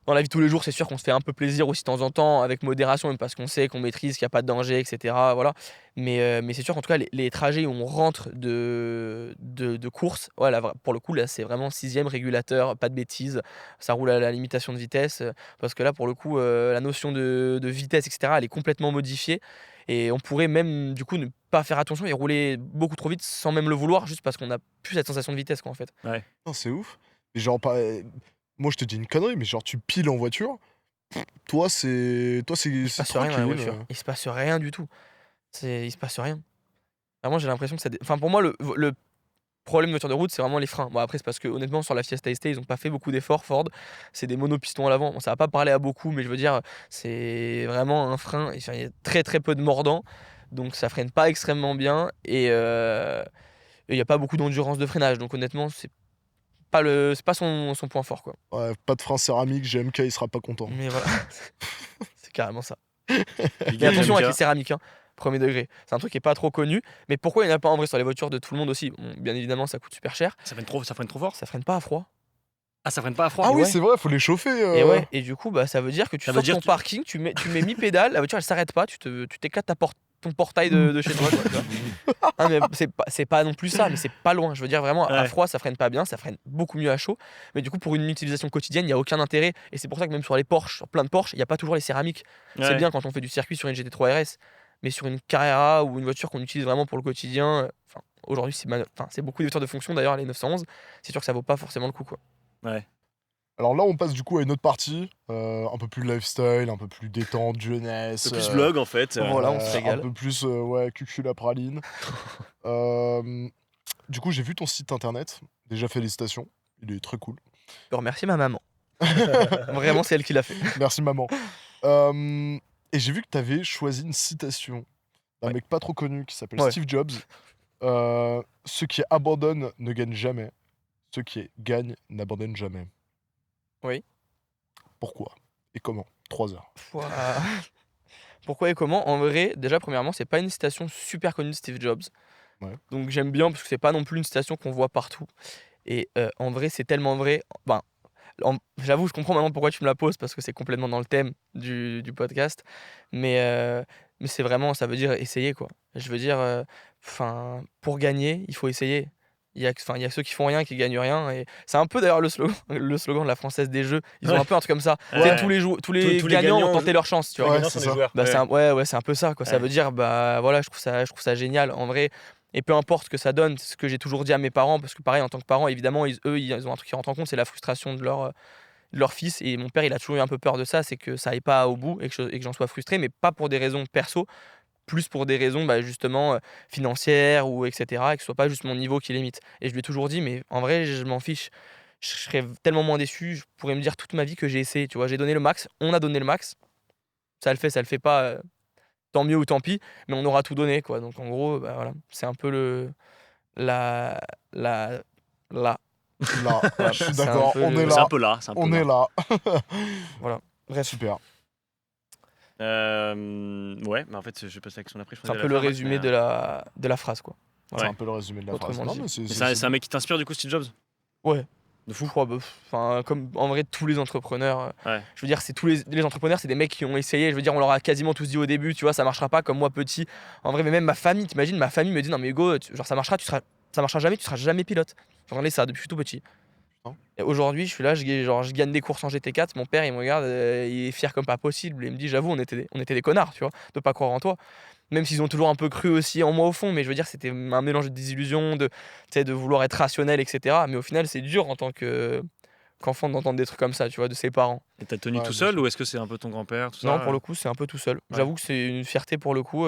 Speaker 1: dans la vie de tous les jours, c'est sûr qu'on se fait un peu plaisir aussi de temps en temps, avec modération, même parce qu'on sait qu'on maîtrise, qu'il n'y a pas de danger, etc. Voilà. Mais c'est sûr qu'en tout cas, les trajets où on rentre de course, ouais, là, pour le coup, là, c'est vraiment 6ème régulateur, pas de bêtises, ça roule à la limitation de vitesse. Parce que là, pour le coup, la notion de vitesse, etc., elle est complètement modifiée. Et on pourrait même, du coup, ne pas faire attention et rouler beaucoup trop vite sans même le vouloir, juste parce qu'on n'a plus cette sensation de vitesse, quoi, en fait.
Speaker 2: Non, c'est ouf. Et genre, moi je te dis une connerie, mais genre tu piles en voiture, toi c'est
Speaker 1: Il se passe rien dans la
Speaker 2: tranquille.
Speaker 1: voiture. Il se passe rien du tout. Il se passe rien. Vraiment, j'ai l'impression que ça. Enfin, pour moi, le problème de voiture de route, c'est vraiment les freins. Bon, après, c'est parce que honnêtement, sur la Fiesta ST, ils ont pas fait beaucoup d'efforts. Ford, c'est des monopistons à l'avant. Bon, ça va pas parler à beaucoup, mais je veux dire, c'est vraiment un frein. Enfin, il y a très très peu de mordants, donc ça freine pas extrêmement bien et il y a pas beaucoup d'endurance de freinage. Donc honnêtement, c'est pas son point fort, quoi.
Speaker 2: Ouais, pas de frein céramique, GMK il sera pas content.
Speaker 1: Mais voilà, c'est carrément ça.
Speaker 3: Les
Speaker 1: Mais
Speaker 3: gars,
Speaker 1: attention avec
Speaker 3: GMK.
Speaker 1: les céramiques, hein, premier degré. C'est un truc qui est pas trop connu. Mais pourquoi il n'y en a pas en vrai sur les voitures de tout le monde aussi? Bon, bien évidemment, ça coûte super cher.
Speaker 3: Ça freine trop fort.
Speaker 1: Ça freine pas à froid.
Speaker 3: Ah, ça freine pas à froid.
Speaker 2: Ah oui,
Speaker 1: ouais.
Speaker 2: c'est vrai, faut les chauffer.
Speaker 1: Et ouais, et du coup, bah, ça veut dire que tu
Speaker 3: Ça
Speaker 1: sors
Speaker 3: veut dire
Speaker 1: ton parking, tu mets mi-pédale, la voiture elle s'arrête pas, tu t'éclates ton portail de chez toi. Quoi, tu vois. Ah, mais c'est pas non plus ça, mais c'est pas loin. Je veux dire, vraiment, à
Speaker 3: Ouais.
Speaker 1: froid, ça freine pas bien, ça freine beaucoup mieux à chaud. Mais du coup, pour une utilisation quotidienne, il n'y a aucun intérêt. Et c'est pour ça que même sur les Porsche, sur plein de Porsche, il n'y a pas toujours les céramiques. C'est
Speaker 3: Ouais.
Speaker 1: bien quand on fait du circuit sur une GT3 RS, mais sur une Carrera ou une voiture qu'on utilise vraiment pour le quotidien, enfin, aujourd'hui, c'est beaucoup de voitures de fonction d'ailleurs, les 911, c'est sûr que ça vaut pas forcément le coup, quoi.
Speaker 2: Alors là, on passe du coup à une autre partie, un peu plus lifestyle, un peu plus détente, jeunesse.
Speaker 3: C'est plus vlog en fait.
Speaker 1: Voilà, on se régale.
Speaker 2: Un peu plus, ouais, cucul la praline. Du coup, j'ai vu ton site internet. Déjà, félicitations. Il est très cool.
Speaker 1: Je peux remercier ma maman. Vraiment, c'est elle qui l'a fait.
Speaker 2: Merci, maman. Et j'ai vu que tu avais choisi une citation d'un
Speaker 1: Ouais.
Speaker 2: mec pas trop connu qui s'appelle
Speaker 1: Ouais.
Speaker 2: Steve Jobs. Ceux qui abandonnent ne gagnent jamais. Ceux qui gagnent n'abandonnent jamais.
Speaker 1: Oui.
Speaker 2: Pourquoi et comment 3 heures.
Speaker 1: Ouah. Pourquoi et comment? En vrai, déjà, premièrement, c'est pas une citation super connue de Steve Jobs.
Speaker 2: Ouais.
Speaker 1: Donc j'aime bien parce que c'est pas non plus une citation qu'on voit partout. Et en vrai, c'est tellement vrai. Ben, j'avoue, je comprends maintenant pourquoi tu me la poses parce que c'est complètement dans le thème du podcast. Mais c'est vraiment, ça veut dire essayer, quoi. Je veux dire, pour gagner, il faut essayer. Il y a ceux qui font rien qui gagnent rien. Et c'est un peu d'ailleurs le slogan de la Française des Jeux. Ils ont
Speaker 3: Ouais.
Speaker 1: un peu un truc comme ça. Tu sais,
Speaker 3: Ouais.
Speaker 1: tous les
Speaker 3: tous
Speaker 1: gagnants
Speaker 3: les gagnants
Speaker 1: ont tenté leur chance. Tu vois.
Speaker 2: Ouais,
Speaker 3: gagnants
Speaker 2: c'est
Speaker 3: sont des
Speaker 2: ça.
Speaker 3: joueurs.
Speaker 1: Bah,
Speaker 3: Ouais.
Speaker 1: c'est un peu ça, quoi. Ça
Speaker 3: Ouais.
Speaker 1: veut dire, bah voilà, je trouve ça génial en vrai. Et peu importe ce que ça donne, c'est ce que j'ai toujours dit à mes parents, parce que pareil, en tant que parents, évidemment, ils ont un truc qui rentre en compte, c'est la frustration de leur fils. Et mon père, il a toujours eu un peu peur de ça, c'est que ça aille pas au bout et que j'en sois frustré, mais pas pour des raisons perso, plus pour des raisons bah, justement financières ou etc. Et que ce soit pas juste mon niveau qui limite. Et je lui ai toujours dit, mais en vrai, je m'en fiche. Je serais tellement moins déçu, je pourrais me dire toute ma vie que j'ai essayé, tu vois, j'ai donné le max, on a donné le max, ça le fait pas, tant mieux ou tant pis, mais on aura tout donné, quoi. Donc en gros, bah, voilà, c'est un peu la, la, la,
Speaker 2: Là,
Speaker 1: Voilà,
Speaker 2: je suis
Speaker 1: c'est un
Speaker 2: d'accord,
Speaker 1: peu
Speaker 2: on
Speaker 1: le-
Speaker 2: est
Speaker 3: C'est
Speaker 2: là.
Speaker 3: un peu là. C'est un peu
Speaker 2: On
Speaker 3: là.
Speaker 2: est là.
Speaker 1: voilà. Bref,
Speaker 2: Super.
Speaker 3: Ouais, mais en fait, je passe l'action après.
Speaker 1: c'est un peu le résumé de la phrase, quoi.
Speaker 2: C'est
Speaker 3: Ouais.
Speaker 2: un peu le résumé de la phrase.
Speaker 1: Autrement
Speaker 2: Non,
Speaker 1: dit.
Speaker 2: mais
Speaker 3: C'est un mec qui t'inspire du coup, Steve Jobs.
Speaker 1: Ouais.
Speaker 3: De fou.
Speaker 1: Comme en vrai tous les entrepreneurs,
Speaker 3: Ouais.
Speaker 1: je veux dire, c'est tous les entrepreneurs, c'est des mecs qui ont essayé. Je veux dire, on leur a quasiment tous dit au début, tu vois, ça marchera pas comme moi petit. En vrai, mais même ma famille, t'imagines, ma famille me dit non mais Hugo, genre ça marchera jamais, tu seras jamais pilote. J'en ai ça depuis que je suis tout petit.
Speaker 2: Putain.
Speaker 1: Et aujourd'hui, je suis là, je gagne des courses en GT4. Mon père, il me regarde, il est fier comme pas possible. Il me dit, j'avoue, on était des connards, tu vois, de pas croire en toi. Même s'ils ont toujours un peu cru aussi en moi au fond, mais je veux dire, c'était un mélange de désillusion, tu sais, de vouloir être rationnel, etc. Mais au final, c'est dur en tant qu'enfant d'entendre des trucs comme ça, tu vois, de ses parents.
Speaker 3: Et t'as tenu
Speaker 2: Ouais,
Speaker 3: tout
Speaker 2: bien
Speaker 3: seul
Speaker 2: sûr.
Speaker 3: ou est-ce que c'est un peu ton grand-père tout ça
Speaker 1: Non, pour le coup, c'est un peu tout seul.
Speaker 3: Ouais.
Speaker 1: J'avoue que c'est une fierté pour le coup.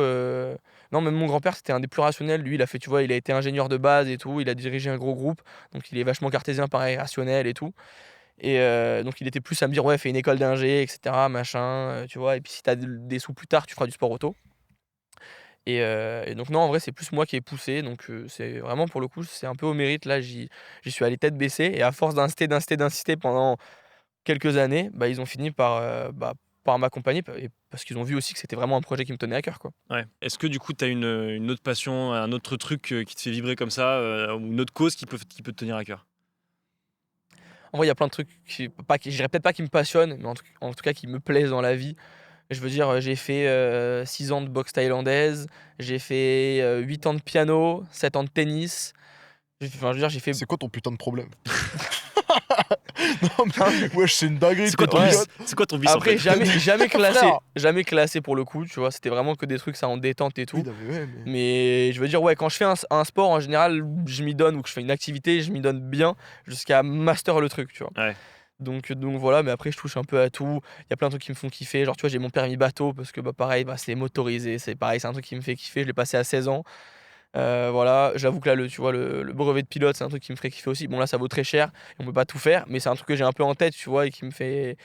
Speaker 1: Non, même mon grand-père, c'était un des plus rationnels. Lui, il a fait, tu vois, il a été ingénieur de base et tout. Il a dirigé un gros groupe. Donc, il est vachement cartésien, pareil, rationnel et tout. Et donc, il était plus à me dire, ouais, fais une école d'ingé, etc. Machin, tu vois. Et puis, si t'as des sous plus tard, tu feras du sport auto. Et donc, non, en vrai, c'est plus moi qui ai poussé. Donc, c'est vraiment pour le coup, c'est un peu au mérite. Là, j'y suis allé tête baissée. Et à force d'insister pendant quelques années, bah, ils ont fini par m'accompagner parce qu'ils ont vu aussi que c'était vraiment un projet qui me tenait à cœur, quoi.
Speaker 3: Ouais. Est-ce que du coup, tu as une autre passion, un autre truc qui te fait vibrer comme ça, ou une autre cause qui peut te tenir à cœur?
Speaker 1: En vrai, il y a plein de trucs je dirais peut-être pas qui me passionnent, mais en tout cas qui me plaisent dans la vie. Je veux dire, j'ai fait 6 ans de boxe thaïlandaise, j'ai fait 8 ans de piano, 7 ans de tennis. Enfin, je veux dire, j'ai fait.
Speaker 2: C'est quoi ton putain de problème? Non, mais wesh, c'est une dinguerie.
Speaker 3: C'est quoi
Speaker 2: t'es
Speaker 3: ton
Speaker 1: Ouais.
Speaker 3: vice?
Speaker 2: pilote.
Speaker 3: C'est quoi ton vice en
Speaker 1: Après,
Speaker 3: fait?
Speaker 2: Frère.
Speaker 1: jamais classé pour le coup, tu vois. C'était vraiment que des trucs, ça en détente et tout.
Speaker 2: Oui, non, mais ouais, mais-
Speaker 1: Mais je veux dire, ouais, quand je fais un sport, en général, je m'y donne, ou que je fais une activité, je m'y donne bien jusqu'à master le truc, tu vois.
Speaker 3: Ouais.
Speaker 1: Donc voilà, mais après je touche un peu à tout. Il y a plein de trucs qui me font kiffer. Genre, tu vois, j'ai mon permis bateau parce que, bah, pareil, bah, c'est motorisé, c'est pareil, c'est un truc qui me fait kiffer. Je l'ai passé à 16 ans. Voilà, j'avoue que là, tu vois, le brevet de pilote, c'est un truc qui me ferait kiffer aussi. Bon, là, ça vaut très cher et on peut pas tout faire, mais c'est un truc que j'ai un peu en tête, tu vois, et qui me fait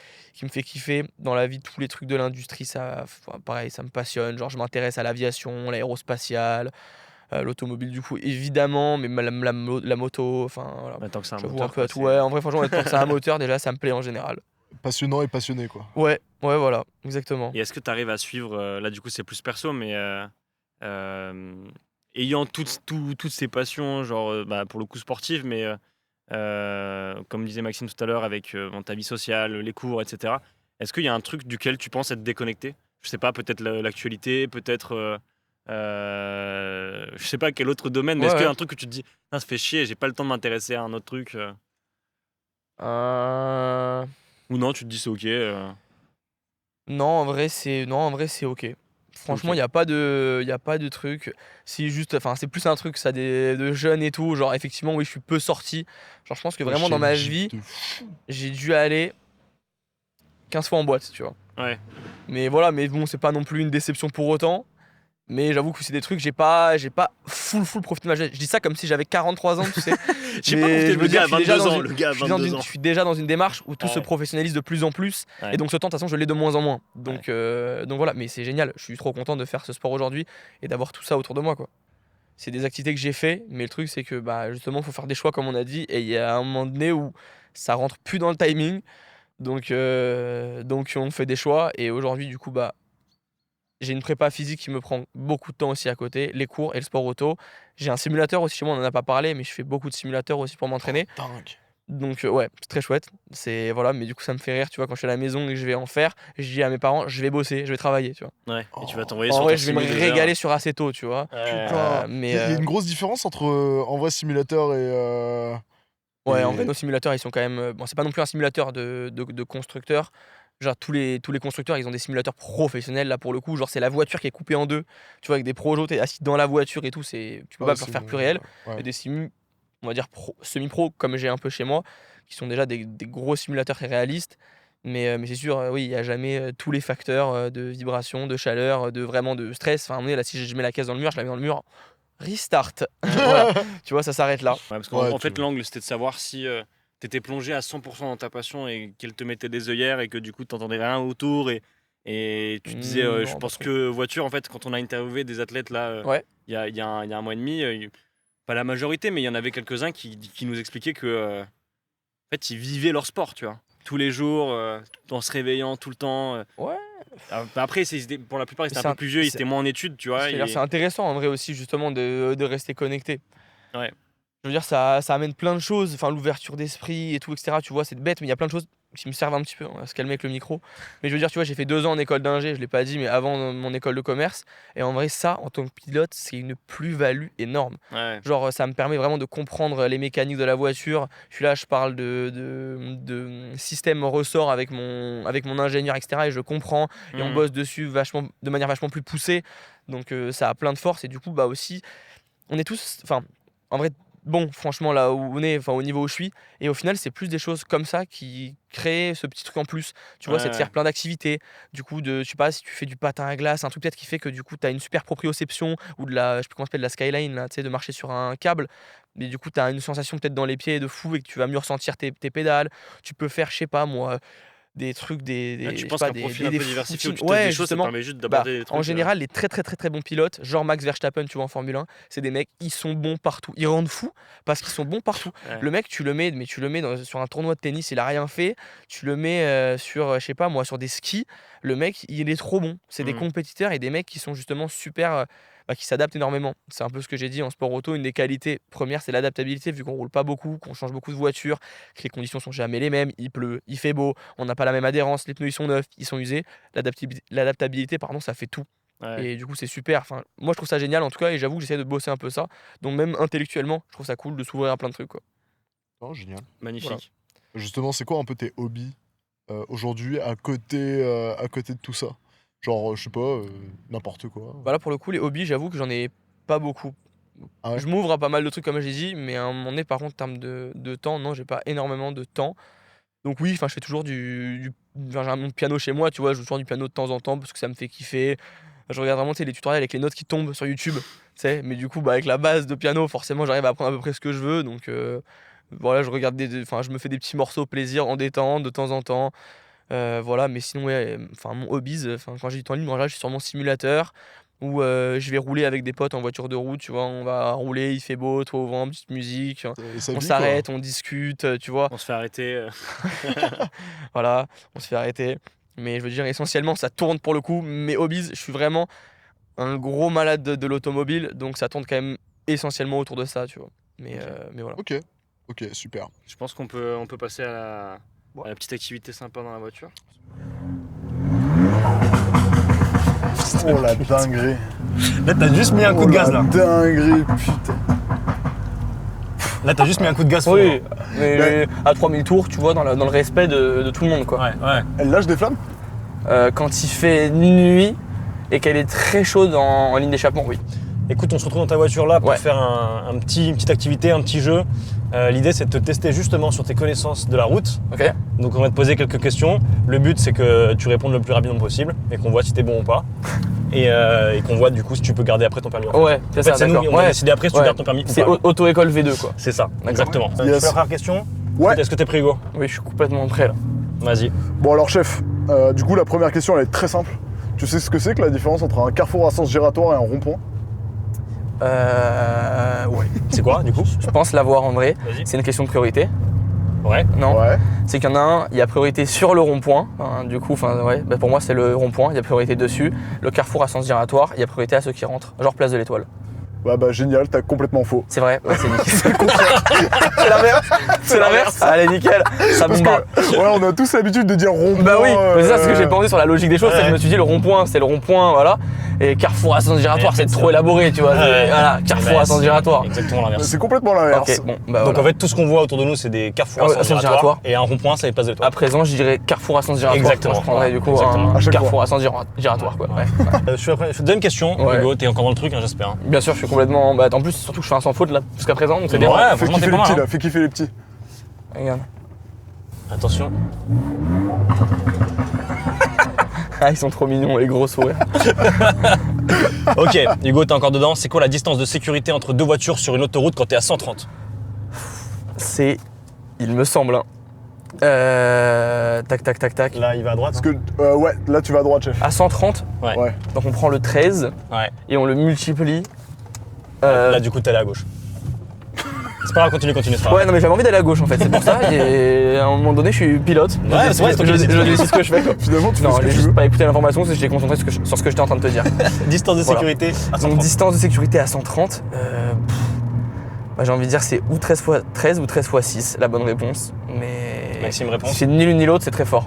Speaker 1: kiffer. Dans la vie, tous les trucs de l'industrie, ça, enfin, pareil, ça me passionne. Genre, je m'intéresse à l'aviation, l'aérospatiale, l'automobile, du coup, évidemment, mais la moto, enfin, voilà.
Speaker 3: Tant que c'est un
Speaker 1: J'avoue un
Speaker 3: moteur,
Speaker 1: peu à
Speaker 3: quoi,
Speaker 1: tout. Ouais, en vrai, franchement, tant que c'est un moteur, déjà, ça me plaît en général.
Speaker 2: Passionnant et passionné, quoi.
Speaker 1: Ouais, ouais, voilà, exactement.
Speaker 3: Et est-ce que tu arrives à suivre, là du coup c'est plus perso, mais euh, ayant toutes ces passions, genre bah, pour le coup sportive, mais comme disait Maxime tout à l'heure, avec ta vie sociale, les cours, etc. Est-ce qu'il y a un truc duquel tu penses être déconnecté? Je sais pas, peut-être l'actualité, peut-être, je sais pas quel autre domaine, mais
Speaker 1: Ouais,
Speaker 3: est-ce qu'il y a
Speaker 1: ouais.
Speaker 3: un truc que tu te dis, ah, ça fait chier, j'ai pas le temps de m'intéresser à un autre truc,
Speaker 1: Euh,
Speaker 3: ou non, tu te dis c'est ok,
Speaker 1: Non, en vrai, c'est OK. Franchement,
Speaker 3: ok.
Speaker 1: il y a pas de truc. Si juste enfin, c'est plus un truc ça des de jeunes et tout, genre effectivement, oui, je suis peu sorti. Genre, je pense que
Speaker 2: Ouais,
Speaker 1: vraiment
Speaker 2: chez
Speaker 1: dans ma
Speaker 2: MJ
Speaker 1: vie,
Speaker 2: de fou.
Speaker 1: j'ai dû aller 15 fois en boîte, tu vois?
Speaker 3: Ouais.
Speaker 1: Mais voilà, mais bon, c'est pas non plus une déception pour autant. Mais j'avoue que c'est des trucs, j'ai pas full profité de ma jeunesse. Je dis ça comme si j'avais 43 ans, tu sais?
Speaker 3: Je sais pas
Speaker 1: Mais
Speaker 3: profiter,
Speaker 1: je
Speaker 3: le
Speaker 1: veux dire,
Speaker 3: gars à
Speaker 1: je suis déjà
Speaker 3: 22
Speaker 1: dans
Speaker 3: ans,
Speaker 1: une
Speaker 3: le gars à
Speaker 1: je suis dans
Speaker 3: 22
Speaker 1: une
Speaker 3: ans.
Speaker 1: je suis déjà dans une démarche où tout se
Speaker 3: Ouais.
Speaker 1: professionnalise de plus en plus
Speaker 3: Ouais.
Speaker 1: et donc ce temps, de toute façon, je l'ai de moins en moins. Donc voilà, mais c'est génial. Je suis trop content de faire ce sport aujourd'hui et d'avoir tout ça autour de moi, quoi. C'est des activités que j'ai fait, mais le truc, c'est que, bah, justement, faut faire des choix comme on a dit et il y a un moment donné où ça rentre plus dans le timing. Donc on fait des choix et aujourd'hui, du coup, bah, j'ai une prépa physique qui me prend beaucoup de temps aussi à côté, les cours et le sport auto. J'ai un simulateur aussi chez moi, on en a pas parlé, mais je fais beaucoup de simulateurs aussi pour
Speaker 2: Oh,
Speaker 1: m'entraîner.
Speaker 2: dingue.
Speaker 1: Donc ouais, c'est très chouette. C'est voilà, mais du coup ça me fait rire, tu vois, quand je suis à la maison et que je vais en faire, je dis à mes parents, je vais bosser, je vais travailler, tu vois.
Speaker 3: Ouais. Et tu vas
Speaker 2: Oh,
Speaker 3: t'envoyer
Speaker 1: En
Speaker 3: sur
Speaker 1: vrai,
Speaker 3: ton
Speaker 1: je vais me
Speaker 3: simu 2
Speaker 1: régaler
Speaker 3: heures.
Speaker 1: sur assez tôt, tu vois.
Speaker 2: putain.
Speaker 1: Mais
Speaker 2: Il y a une grosse différence entre en vrai simulateur
Speaker 1: ouais, en vrai,
Speaker 2: et
Speaker 1: nos simulateurs, ils sont quand même. Bon, c'est pas non plus un simulateur de constructeur. Genre, tous les constructeurs, ils ont des simulateurs professionnels, là, pour le coup. Genre, c'est la voiture qui est coupée en deux. Tu vois, avec des projets, t'es assis dans la voiture et tout. Tu peux
Speaker 2: ouais,
Speaker 1: pas
Speaker 2: c'est
Speaker 1: faire plus
Speaker 2: bon.
Speaker 1: réel. Et
Speaker 2: Ouais.
Speaker 1: des simus, on va dire semi-pro, comme j'ai un peu chez moi, qui sont déjà des gros simulateurs très réalistes. Mais c'est sûr, oui, il y a jamais tous les facteurs de vibration, de chaleur, de vraiment de stress. Enfin, à un moment donné, là, si je mets la caisse dans le mur, je la mets dans le mur. Restart. Voilà. Tu vois, ça s'arrête là.
Speaker 3: Ouais, parce qu'en
Speaker 2: Ouais,
Speaker 3: en fait, l'angle, c'était de savoir si t'étais plongé à 100% dans ta passion et qu'elle te mettait des œillères et que du coup, t'entendais rien autour. Et tu te disais, je
Speaker 1: Non, pas
Speaker 3: pense
Speaker 1: trop.
Speaker 3: que voiture, en fait, quand on a interviewé des athlètes là,
Speaker 1: Ouais.
Speaker 3: il y a un mois et demi, pas la majorité, mais il y en avait quelques-uns qui nous expliquaient que, en fait, ils vivaient leur sport, tu vois. Tous les jours, en se réveillant tout le temps.
Speaker 1: Ouais.
Speaker 3: Après, pour la plupart, ils étaient un peu plus vieux, ils
Speaker 1: C'est
Speaker 3: étaient moins en études, tu vois.
Speaker 1: c'est intéressant en vrai aussi justement de rester connecté.
Speaker 3: Ouais.
Speaker 1: Je veux dire ça amène plein de choses, enfin l'ouverture d'esprit et tout et cetera, tu vois? C'est bête mais il y a plein de choses qui me servent un petit peu, on va se calmer avec le micro. Mais je veux dire, tu vois, j'ai fait 2 ans en école d'ingé, je l'ai pas dit, mais avant mon école de commerce et en vrai ça, en tant que pilote, c'est une plus-value énorme.
Speaker 3: Ouais.
Speaker 1: Genre, ça me permet vraiment de comprendre les mécaniques de la voiture. Je suis là, je parle de système ressort avec mon ingénieur et cetera et je comprends et on
Speaker 3: Mhm.
Speaker 1: bosse dessus vachement de manière vachement plus poussée. Donc ça a plein de force et du coup, bah, aussi, on est tous enfin, en vrai, bon, franchement, là où on est, enfin, au niveau où je suis et au final, c'est plus des choses comme ça qui créent ce petit truc en plus. Tu vois, ça te
Speaker 3: Ouais.
Speaker 1: sert plein d'activités. Du coup, je sais pas, si tu fais du patin à glace, un truc peut-être qui fait que du coup, tu as une super proprioception ou je sais plus comment ça s'appelle, de la skyline là, tu sais, de marcher sur un câble. Mais du coup, tu as une sensation peut-être dans les pieds de fou et que tu vas mieux ressentir tes pédales. Tu peux faire, je sais pas moi, des trucs,
Speaker 3: Ah, tu
Speaker 1: je sais
Speaker 3: penses
Speaker 1: pas,
Speaker 3: qu'un profil un
Speaker 1: des
Speaker 3: peu diversifié où
Speaker 1: routines
Speaker 3: tu testes des
Speaker 1: ouais,
Speaker 3: choses, ça te
Speaker 1: justement.
Speaker 3: permet juste
Speaker 1: Bah,
Speaker 3: d'aborder des
Speaker 1: en
Speaker 3: trucs.
Speaker 1: général, les très, très, très, très bons pilotes, genre Max Verstappen, tu vois, en Formule 1, c'est des mecs, ils sont bons partout. Ils rendent fous parce qu'ils sont bons partout.
Speaker 3: Ouais.
Speaker 1: Le mec, tu le mets sur un tournoi de tennis, il a rien fait. Tu le mets sur, je sais pas moi, sur des skis. Le mec, il est trop bon. C'est des
Speaker 3: Mhm.
Speaker 1: compétiteurs et des mecs qui sont justement super, bah, qui s'adaptent énormément. C'est un peu ce que j'ai dit en sport auto. Une des qualités premières, c'est l'adaptabilité, vu qu'on roule pas beaucoup, qu'on change beaucoup de voitures, que les conditions sont jamais les mêmes. Il pleut, il fait beau, on n'a pas la même adhérence, les pneus ils sont neufs, ils sont usés. L'adaptabilité, pardon, ça fait tout.
Speaker 3: Ouais.
Speaker 1: Et du coup, c'est super. Enfin, moi, je trouve ça génial en tout cas, et j'avoue que j'essaie de bosser un peu ça. Donc, même intellectuellement, je trouve ça cool de s'ouvrir à plein de trucs, quoi.
Speaker 2: Oh, génial.
Speaker 1: Voilà.
Speaker 3: Magnifique.
Speaker 2: Justement, c'est quoi un peu tes hobbies aujourd'hui à côté de tout ça? Genre, je sais pas, n'importe quoi.
Speaker 1: Voilà, pour le coup, les hobbies, j'avoue que j'en ai pas beaucoup.
Speaker 2: Ah ouais?
Speaker 1: Je m'ouvre à pas mal de trucs, comme j'ai dit, mais à un moment donné, par contre, en termes de temps, non, j'ai pas énormément de temps. Donc oui, enfin, je fais toujours enfin, j'ai mon piano chez moi, tu vois, je joue toujours du piano de temps en temps parce que ça me fait kiffer. Je regarde vraiment, tu sais, les tutoriels avec les notes qui tombent sur YouTube, tu sais, mais du coup, bah, avec la base de piano, forcément, j'arrive à apprendre à peu près ce que je veux. Donc voilà, je regarde enfin, je me fais des petits morceaux plaisir en détente de temps en temps. Voilà, mais sinon, ouais, enfin, mon hobbies, enfin, quand j'ai du temps libre, en général, je suis sur mon simulateur où je vais rouler avec des potes en voiture de route, tu vois, on va rouler, il fait beau, toit au vent, petite musique,
Speaker 2: Et ça
Speaker 1: on
Speaker 2: vit,
Speaker 1: s'arrête, on discute, tu vois.
Speaker 3: On se fait arrêter.
Speaker 1: Voilà, on se fait arrêter. Mais je veux dire, essentiellement, ça tourne pour le coup. Mes hobbies, je suis vraiment un gros malade de l'automobile, donc ça tourne quand même essentiellement autour de ça, tu vois. Mais voilà.
Speaker 2: quoi. Ok, super.
Speaker 3: Je pense qu'on peut passer à la petite activité sympa dans la voiture.
Speaker 5: Oh la dinguerie.
Speaker 3: Là, t'as juste mis un coup de gaz, là.
Speaker 5: Dinguerie, putain.
Speaker 3: Là, t'as juste mis un coup de gaz.
Speaker 1: Oui, mais à 3000 tours, tu vois, dans le respect de tout le monde, quoi.
Speaker 3: Ouais.
Speaker 5: Elle lâche des flammes?
Speaker 1: Quand il fait nuit et qu'elle est très chaude en ligne d'échappement, oui.
Speaker 6: Écoute, on se retrouve dans ta voiture là pour
Speaker 1: Ouais.
Speaker 6: faire une petite activité, un petit jeu. L'idée, c'est de te tester justement sur tes connaissances de la route.
Speaker 1: Ok.
Speaker 6: Donc, on va te poser quelques questions. Le but, c'est que tu répondes le plus rapidement possible et qu'on voit si t'es bon ou pas. Et qu'on voit du coup si tu peux garder après ton permis.
Speaker 1: Ouais, c'est
Speaker 6: En fait,
Speaker 1: ça,
Speaker 6: c'est nous,
Speaker 1: d'accord.
Speaker 6: on va
Speaker 1: Ouais.
Speaker 6: décider après si tu
Speaker 1: Ouais.
Speaker 6: gardes ton permis ou
Speaker 1: C'est
Speaker 6: pas.
Speaker 1: auto-école V2, quoi.
Speaker 6: C'est ça, exactement. Tu
Speaker 5: Yes.
Speaker 6: fais la première question?
Speaker 5: Ouais.
Speaker 6: Est-ce que t'es prêt, Hugo?
Speaker 1: Oui, je suis complètement prêt, là.
Speaker 6: Vas-y.
Speaker 5: Bon alors chef, du coup la première question elle est très simple. Tu sais ce que c'est que la différence entre un carrefour à sens giratoire et un rond-point?
Speaker 1: Ouais.
Speaker 6: C'est quoi, du coup?
Speaker 1: Je pense l'avoir en vrai.
Speaker 6: Vas-y.
Speaker 1: C'est une question de priorité.
Speaker 6: Ouais.
Speaker 1: Non.
Speaker 5: Ouais.
Speaker 1: C'est qu'il y en a un, il y a priorité sur le rond-point. Du coup, ouais, pour moi, c'est le rond-point, il y a priorité dessus. Le carrefour à sens giratoire, il y a priorité à ceux qui rentrent. Genre place de l'Étoile.
Speaker 5: Bah génial, t'as complètement faux.
Speaker 1: C'est vrai, ouais, c'est nickel. C'est l'inverse. C'est l'inverse. Allez, nickel. Ça
Speaker 5: Parce
Speaker 1: bombarde.
Speaker 5: que ouais, on a tous l'habitude de dire rond-point.
Speaker 1: Bah oui, mais c'est ça, ce que j'ai pensé sur la logique des choses, c'est que
Speaker 6: Ouais.
Speaker 1: je me suis dit le rond-point, c'est le rond-point, voilà. Et carrefour à sens giratoire,
Speaker 6: Et
Speaker 1: c'est
Speaker 6: en fait,
Speaker 1: trop élaboré, tu vois.
Speaker 6: Ouais.
Speaker 1: Voilà, carrefour à sens giratoire.
Speaker 6: Exactement l'inverse.
Speaker 5: C'est complètement l'inverse.
Speaker 1: Ok, bon, bah
Speaker 6: Donc
Speaker 1: voilà.
Speaker 6: en fait, tout ce qu'on voit autour de nous, c'est des carrefours
Speaker 1: Ah ouais,
Speaker 6: à sens giratoire. Et un rond-point, c'est les places de l'étoile.
Speaker 1: À présent, je dirais carrefour à sens giratoire.
Speaker 6: Exactement.
Speaker 1: Moi, je prendrais du coup
Speaker 6: Exactement.
Speaker 1: un
Speaker 5: À chaque
Speaker 1: carrefour
Speaker 5: fois.
Speaker 1: à sens giratoire, quoi. Ouais.
Speaker 6: Je fais la deuxième question.
Speaker 1: Ouais.
Speaker 6: Hugo, t'es encore dans le truc, hein, j'espère. Hein.
Speaker 1: Bien sûr, je suis complètement. Bah, en plus, surtout que je fais un sans faute là jusqu'à présent, donc c'est bien.
Speaker 6: Ouais,
Speaker 5: Fais
Speaker 6: franchement,
Speaker 5: kiffer
Speaker 6: t'es
Speaker 5: les
Speaker 6: pas mal.
Speaker 5: petits
Speaker 6: Hein.
Speaker 5: là, fais kiffer les petits.
Speaker 1: Regarde.
Speaker 6: Attention.
Speaker 1: Ah, ils sont trop mignons, les gros sourires.
Speaker 6: Ok, Hugo, t'es encore dedans. C'est quoi la distance de sécurité entre deux voitures sur une autoroute quand t'es à 130?
Speaker 1: C'est. Il me semble. Hein. Tac, tac, tac, tac.
Speaker 6: Là, il va à droite.
Speaker 5: Parce que ouais, là tu vas à droite chef.
Speaker 1: À 130,
Speaker 6: Ouais.
Speaker 5: Ouais.
Speaker 1: donc on prend le 13
Speaker 6: Ouais.
Speaker 1: et on le multiplie.
Speaker 6: Là, du coup, t'es allé à gauche. C'est pas grave, continue, c'est pas grave.
Speaker 1: Ouais, non, mais j'avais envie d'aller à gauche en fait, c'est pour ça. Et à un moment donné, je suis pilote.
Speaker 6: Ouais, c'est vrai, c'est toi qui
Speaker 1: je
Speaker 6: décides.
Speaker 1: décide ce que je fais. Quoi.
Speaker 5: Finalement tu fais
Speaker 1: Non,
Speaker 5: ce que
Speaker 1: j'ai
Speaker 5: tu
Speaker 1: juste
Speaker 5: veux.
Speaker 1: pas écouté l'information, c'est que j'étais concentré sur ce que j'étais en train de te dire.
Speaker 6: Distance de
Speaker 1: Voilà.
Speaker 6: sécurité à
Speaker 1: Donc
Speaker 6: 130.
Speaker 1: distance de sécurité à 130, bah, j'ai envie de dire c'est ou 13 x 13 ou 13 x 6 la bonne réponse. Mais
Speaker 6: Maxime, réponse.
Speaker 1: si c'est ni l'une ni l'autre, c'est très fort.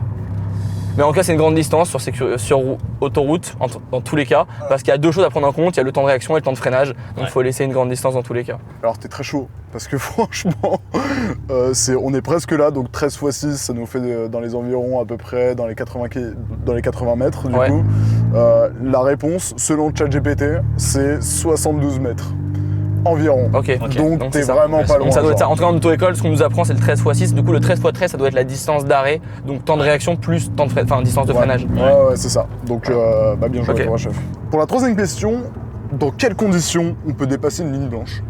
Speaker 1: Mais en tout cas, c'est une grande distance sur autoroute, dans tous les cas, parce qu'il y a deux choses à prendre en compte, il y a le temps de réaction et le temps de freinage, donc il
Speaker 6: Ouais.
Speaker 1: faut laisser une grande distance dans tous les cas.
Speaker 5: Alors t'es très chaud, parce que franchement, on est presque là, donc 13 x 6, ça nous fait dans les environs à peu près, dans les 80 mètres du
Speaker 1: Ouais.
Speaker 5: coup. La réponse, selon ChatGPT, c'est 72 mètres environ.
Speaker 1: Ok,
Speaker 5: Donc
Speaker 1: c'est
Speaker 5: t'es
Speaker 1: ça.
Speaker 5: vraiment pas loin.
Speaker 1: Donc ça doit être ça.
Speaker 5: genre.
Speaker 1: En tout cas, en auto-école, ce qu'on nous apprend, c'est le 13 x 6. Du coup, le 13 x 13, ça doit être la distance d'arrêt, donc temps de réaction plus temps de distance de
Speaker 5: Ouais.
Speaker 1: freinage.
Speaker 5: Ouais, c'est ça. Donc bah, bien joué
Speaker 1: Ok.
Speaker 5: à toi, chef. Pour la troisième question, dans quelles conditions on peut dépasser une ligne blanche?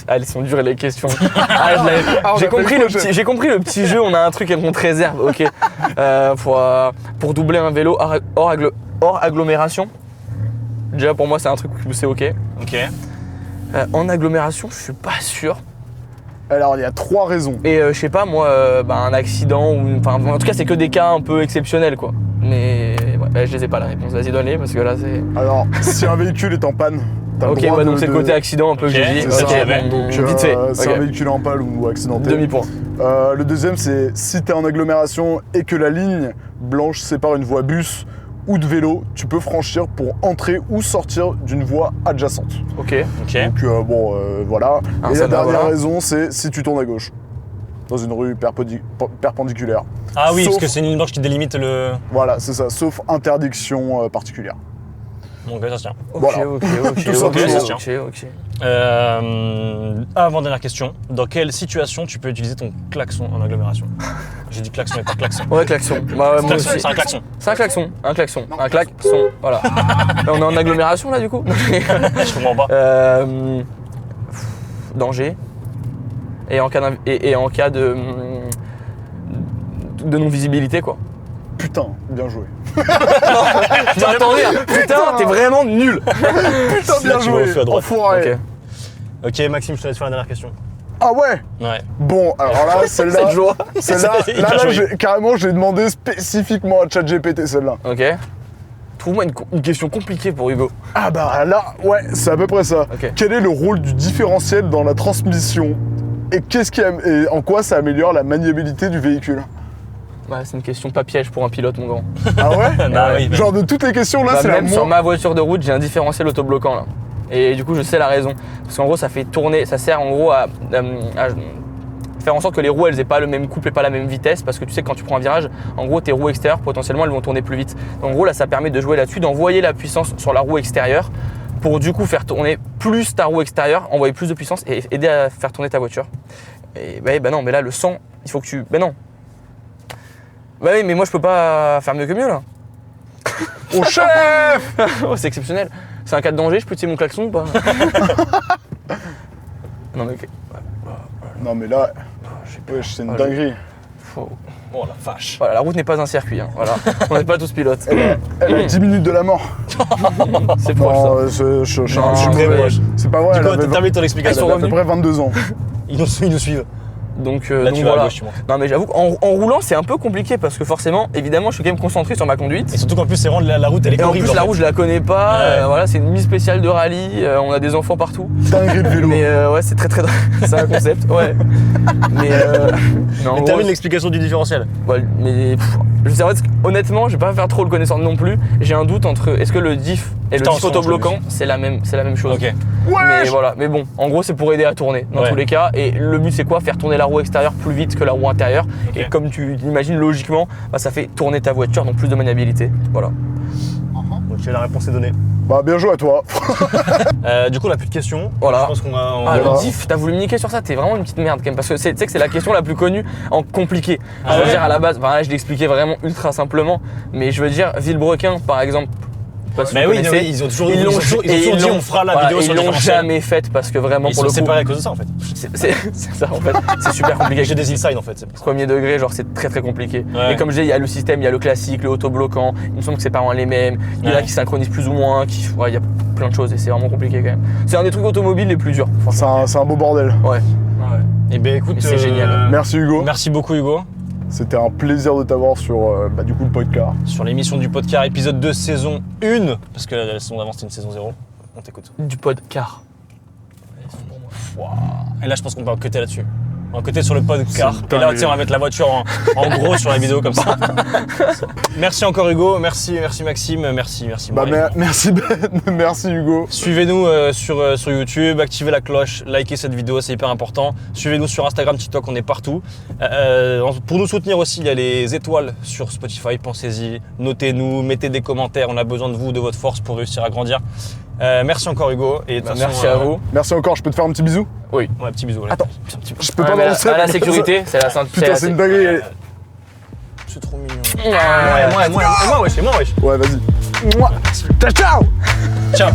Speaker 1: Elles sont dures les questions. Ah, je l'avais-
Speaker 5: Ah, on
Speaker 1: j'ai
Speaker 5: a fait
Speaker 1: compris,
Speaker 5: le
Speaker 1: le
Speaker 5: projet.
Speaker 1: j'ai compris le petit jeu, on a un truc qu'on te réserve, ok. Pour doubler un vélo hors agglomération, déjà pour moi c'est un truc où c'est ok.
Speaker 6: Ok.
Speaker 1: En agglomération, je suis pas sûr.
Speaker 5: Alors il y a 3 raisons.
Speaker 1: Et je sais pas moi, un accident, ou en tout cas c'est que des cas un peu exceptionnels quoi. Mais ouais, bah, je les ai pas la réponse, vas-y donne-les parce que là c'est...
Speaker 5: Alors, si un véhicule est en panne, t'as le
Speaker 1: Ok,
Speaker 5: droit
Speaker 1: ouais, donc
Speaker 5: de-
Speaker 1: c'est le côté accident un peu
Speaker 6: Ok,
Speaker 1: que j'ai dit.
Speaker 5: C'est ça,
Speaker 1: Ok,
Speaker 6: ouais.
Speaker 1: bon,
Speaker 5: donc
Speaker 1: vite fait.
Speaker 5: si
Speaker 1: Ok.
Speaker 5: un véhicule est en panne ou accidenté.
Speaker 1: Demi-point.
Speaker 5: Le deuxième, c'est si t'es en agglomération et que la ligne blanche sépare une voie bus ou de vélo, tu peux franchir pour entrer ou sortir d'une voie adjacente.
Speaker 1: Ok.
Speaker 6: Ok.
Speaker 5: Donc voilà.
Speaker 1: Ah,
Speaker 5: et
Speaker 1: ça
Speaker 5: la
Speaker 1: va,
Speaker 5: dernière
Speaker 1: voilà.
Speaker 5: raison, c'est si tu tournes à gauche, dans une rue perpendiculaire.
Speaker 6: Ah oui,
Speaker 5: Sauf-
Speaker 6: parce que c'est une ligne blanche qui délimite le.
Speaker 5: Voilà, c'est ça, sauf interdiction particulière.
Speaker 6: Donc ça se tient.
Speaker 1: Ok,
Speaker 5: Voilà.
Speaker 1: ok.
Speaker 5: Tout simplement.
Speaker 1: Ok.
Speaker 6: Avant-dernière question. Dans quelle situation tu peux utiliser ton klaxon en agglomération? J'ai dit klaxon et pas klaxon.
Speaker 1: Ouais, klaxon. Bah, moi
Speaker 6: Klaxon,
Speaker 1: aussi.
Speaker 6: c'est un klaxon.
Speaker 1: C'est un klaxon. Un klaxon. Voilà. Là, on est en agglomération là du coup.
Speaker 6: Je comprends pas.
Speaker 1: Danger. Et en cas de non-visibilité quoi.
Speaker 5: Putain, bien joué.
Speaker 1: Je m'attendais à putain, t'es vraiment nul.
Speaker 5: Putain, bien
Speaker 6: tu m'as fait à
Speaker 5: joué.
Speaker 6: droite.
Speaker 5: Enfoiré.
Speaker 1: Ok.
Speaker 6: Ok, Maxime, je te laisse faire la dernière question.
Speaker 5: Ah ouais.
Speaker 6: Ouais.
Speaker 5: Bon, alors là, celle-là,
Speaker 1: Cette joie.
Speaker 5: celle-là,
Speaker 6: C'est hyper
Speaker 5: là,
Speaker 6: joli.
Speaker 5: carrément, j'ai demandé spécifiquement à ChatGPT celle-là.
Speaker 1: Ok. Trouve-moi une question compliquée pour Hugo.
Speaker 5: Ah bah là, ouais, c'est à peu près ça.
Speaker 1: Ok.
Speaker 5: Quel est le rôle du différentiel dans la transmission et et en quoi ça améliore la maniabilité du véhicule?
Speaker 1: Ouais, c'est une question pas piège pour un pilote mon grand.
Speaker 5: Ah ouais?
Speaker 6: Bah oui,
Speaker 5: Genre de toutes les questions là,
Speaker 1: Bah,
Speaker 5: c'est la
Speaker 1: même sur
Speaker 5: moins...
Speaker 1: ma voiture de route, j'ai un différentiel autobloquant là. Et du coup, je sais la raison. Parce qu'en gros, ça fait tourner, ça sert en gros à faire en sorte que les roues elles aient pas le même couple et pas la même vitesse. Parce que tu sais que quand tu prends un virage, en gros, tes roues extérieures potentiellement elles vont tourner plus vite. Donc, en gros, là, ça permet de jouer là-dessus, d'envoyer la puissance sur la roue extérieure pour du coup faire tourner plus ta roue extérieure, envoyer plus de puissance et aider à faire tourner ta voiture. Et bah non, mais là, le 100, il faut que tu. Bah non. Bah oui, mais moi, je peux pas faire mieux que mieux là.
Speaker 5: Au chef!
Speaker 1: Oh, c'est exceptionnel. C'est un cas de danger, je peux tirer mon klaxon ou pas? Non mais ok.
Speaker 5: Non mais là,
Speaker 1: Je sais pas.
Speaker 5: wesh, c'est une
Speaker 1: Ah,
Speaker 5: dinguerie.
Speaker 1: Faut-
Speaker 6: Oh la vache.
Speaker 1: Voilà, la route n'est pas un circuit. Hein. Voilà. On n'est pas tous pilotes.
Speaker 5: Elle a 10 minutes de la mort.
Speaker 1: C'est proche ça.
Speaker 5: Non, je suis
Speaker 1: très
Speaker 5: mauvais.
Speaker 1: proche.
Speaker 5: C'est pas vrai,
Speaker 6: Du
Speaker 5: elle
Speaker 6: coup,
Speaker 5: avait
Speaker 6: termine ton
Speaker 1: Ils
Speaker 6: explication.
Speaker 1: sont
Speaker 5: à peu
Speaker 1: revenus.
Speaker 5: près 22 ans.
Speaker 6: Ils nous suivent.
Speaker 1: Donc
Speaker 6: Là, tu vas à
Speaker 1: voilà.
Speaker 6: gauche, tu montes.
Speaker 1: Non mais j'avoue qu'en roulant c'est un peu compliqué parce que forcément, évidemment, je suis quand même concentré sur ma conduite.
Speaker 6: Et surtout qu'en plus, c'est vraiment la route, elle est
Speaker 1: Et en
Speaker 6: horrible.
Speaker 1: plus, la
Speaker 6: fait.
Speaker 1: route, je la connais pas.
Speaker 6: Ouais.
Speaker 1: Voilà, c'est une mise spéciale de rallye. On a des enfants partout.
Speaker 5: Dinguerie de vélo.
Speaker 1: Mais ouais, c'est très c'est un concept. Ouais. Mais non, en
Speaker 6: Mais
Speaker 1: gros,
Speaker 6: termine l'explication du différentiel.
Speaker 1: ouais, mais je sais, en fait, honnêtement, je vais pas faire trop le connaissant non plus. J'ai un doute entre est-ce que le diff et le
Speaker 6: Putain,
Speaker 1: diff
Speaker 6: on
Speaker 1: autobloquant, c'est la même chose.
Speaker 6: Ok.
Speaker 1: Mais voilà, mais bon, en gros c'est pour aider à tourner dans
Speaker 6: Ouais.
Speaker 1: tous les cas. Et le but c'est quoi? Faire tourner la roue extérieure plus vite que la roue intérieure.
Speaker 6: Ok.
Speaker 1: Et comme tu l'imagines logiquement, bah, ça fait tourner ta voiture, donc plus de maniabilité. Voilà.
Speaker 6: Ok, la réponse est donnée.
Speaker 5: Bah bien joué à toi.
Speaker 6: Du coup, on n'a plus de questions.
Speaker 1: Voilà.
Speaker 6: Je pense qu'on va.
Speaker 1: Ah,
Speaker 5: Voilà.
Speaker 1: le diff, t'as voulu me niquer sur ça, t'es vraiment une petite merde quand même. Parce que tu sais que c'est la question la plus connue en compliqué.
Speaker 6: Ah
Speaker 1: Je veux
Speaker 6: ouais.
Speaker 1: dire, à la base, enfin, là je l'expliquais vraiment ultra simplement. Mais je veux dire, Villebrequin par exemple. Pas si
Speaker 6: Mais
Speaker 1: vous
Speaker 6: oui,
Speaker 1: connaissez,
Speaker 6: ils ont toujours
Speaker 1: ils l'ont
Speaker 6: dit on fera la
Speaker 1: voilà,
Speaker 6: vidéo sur
Speaker 1: ils
Speaker 6: le
Speaker 1: l'ont
Speaker 6: différentiel.
Speaker 1: jamais faite parce que vraiment
Speaker 6: Ils
Speaker 1: pour
Speaker 6: sont
Speaker 1: le coup.
Speaker 6: séparés à cause de ça en fait.
Speaker 1: C'est ça en fait, c'est super compliqué.
Speaker 6: J'ai des insides en fait. c'est pour ça.
Speaker 1: Premier degré, genre c'est très compliqué.
Speaker 6: Ouais.
Speaker 1: Et comme je dis, il y a le système, il y a le classique, le autobloquant. Il me semble que c'est pas vraiment les mêmes. Il y en a
Speaker 6: Ouais.
Speaker 1: qui synchronisent plus ou moins. Ouais, il y a plein de choses et c'est vraiment compliqué quand même. C'est un des trucs automobiles les plus durs. Franchement.
Speaker 5: C'est un beau bordel.
Speaker 1: Ouais.
Speaker 6: Eh ben écoute,
Speaker 1: Mais c'est génial.
Speaker 5: Merci Hugo.
Speaker 6: Merci beaucoup Hugo.
Speaker 5: C'était un plaisir de t'avoir sur du coup le podcast.
Speaker 6: Sur l'émission du podcast, épisode 2, saison 1. Parce que la saison d'avant c'était une saison 0. On t'écoute.
Speaker 1: Du podcast.
Speaker 6: Et là, je pense qu'on va cutter là-dessus. On va cutter sur le podcast.
Speaker 5: C'est
Speaker 6: Et là,
Speaker 5: dingue.
Speaker 6: tu sais, on va mettre la voiture en gros sur la vidéo comme ça. Merci encore Hugo. Merci Maxime. Merci
Speaker 5: Bah
Speaker 6: Marie.
Speaker 5: merci Ben, merci Hugo.
Speaker 6: Suivez-nous sur YouTube, activez la cloche, likez cette vidéo, c'est hyper important. Suivez-nous sur Instagram, TikTok, on est partout. Pour nous soutenir aussi, il y a les étoiles sur Spotify, pensez-y, notez-nous, mettez des commentaires, on a besoin de vous, de votre force pour réussir à grandir. Merci encore Hugo. Et de toute façon,
Speaker 1: Merci à vous.
Speaker 5: Merci encore, je peux te faire un petit bisou?
Speaker 6: Ouais, petit bisou. allez.
Speaker 5: Attends, je peux
Speaker 1: Ouais,
Speaker 5: pas
Speaker 1: mais
Speaker 5: balancer.
Speaker 1: à la sécurité, c'est la ceinture.
Speaker 5: Putain, c'est une dinguerie.
Speaker 6: C'est trop mignon.
Speaker 1: Ouais.
Speaker 6: Moi, wesh.
Speaker 5: Ouais, vas-y. Mouah. Ciao.
Speaker 6: Ciao.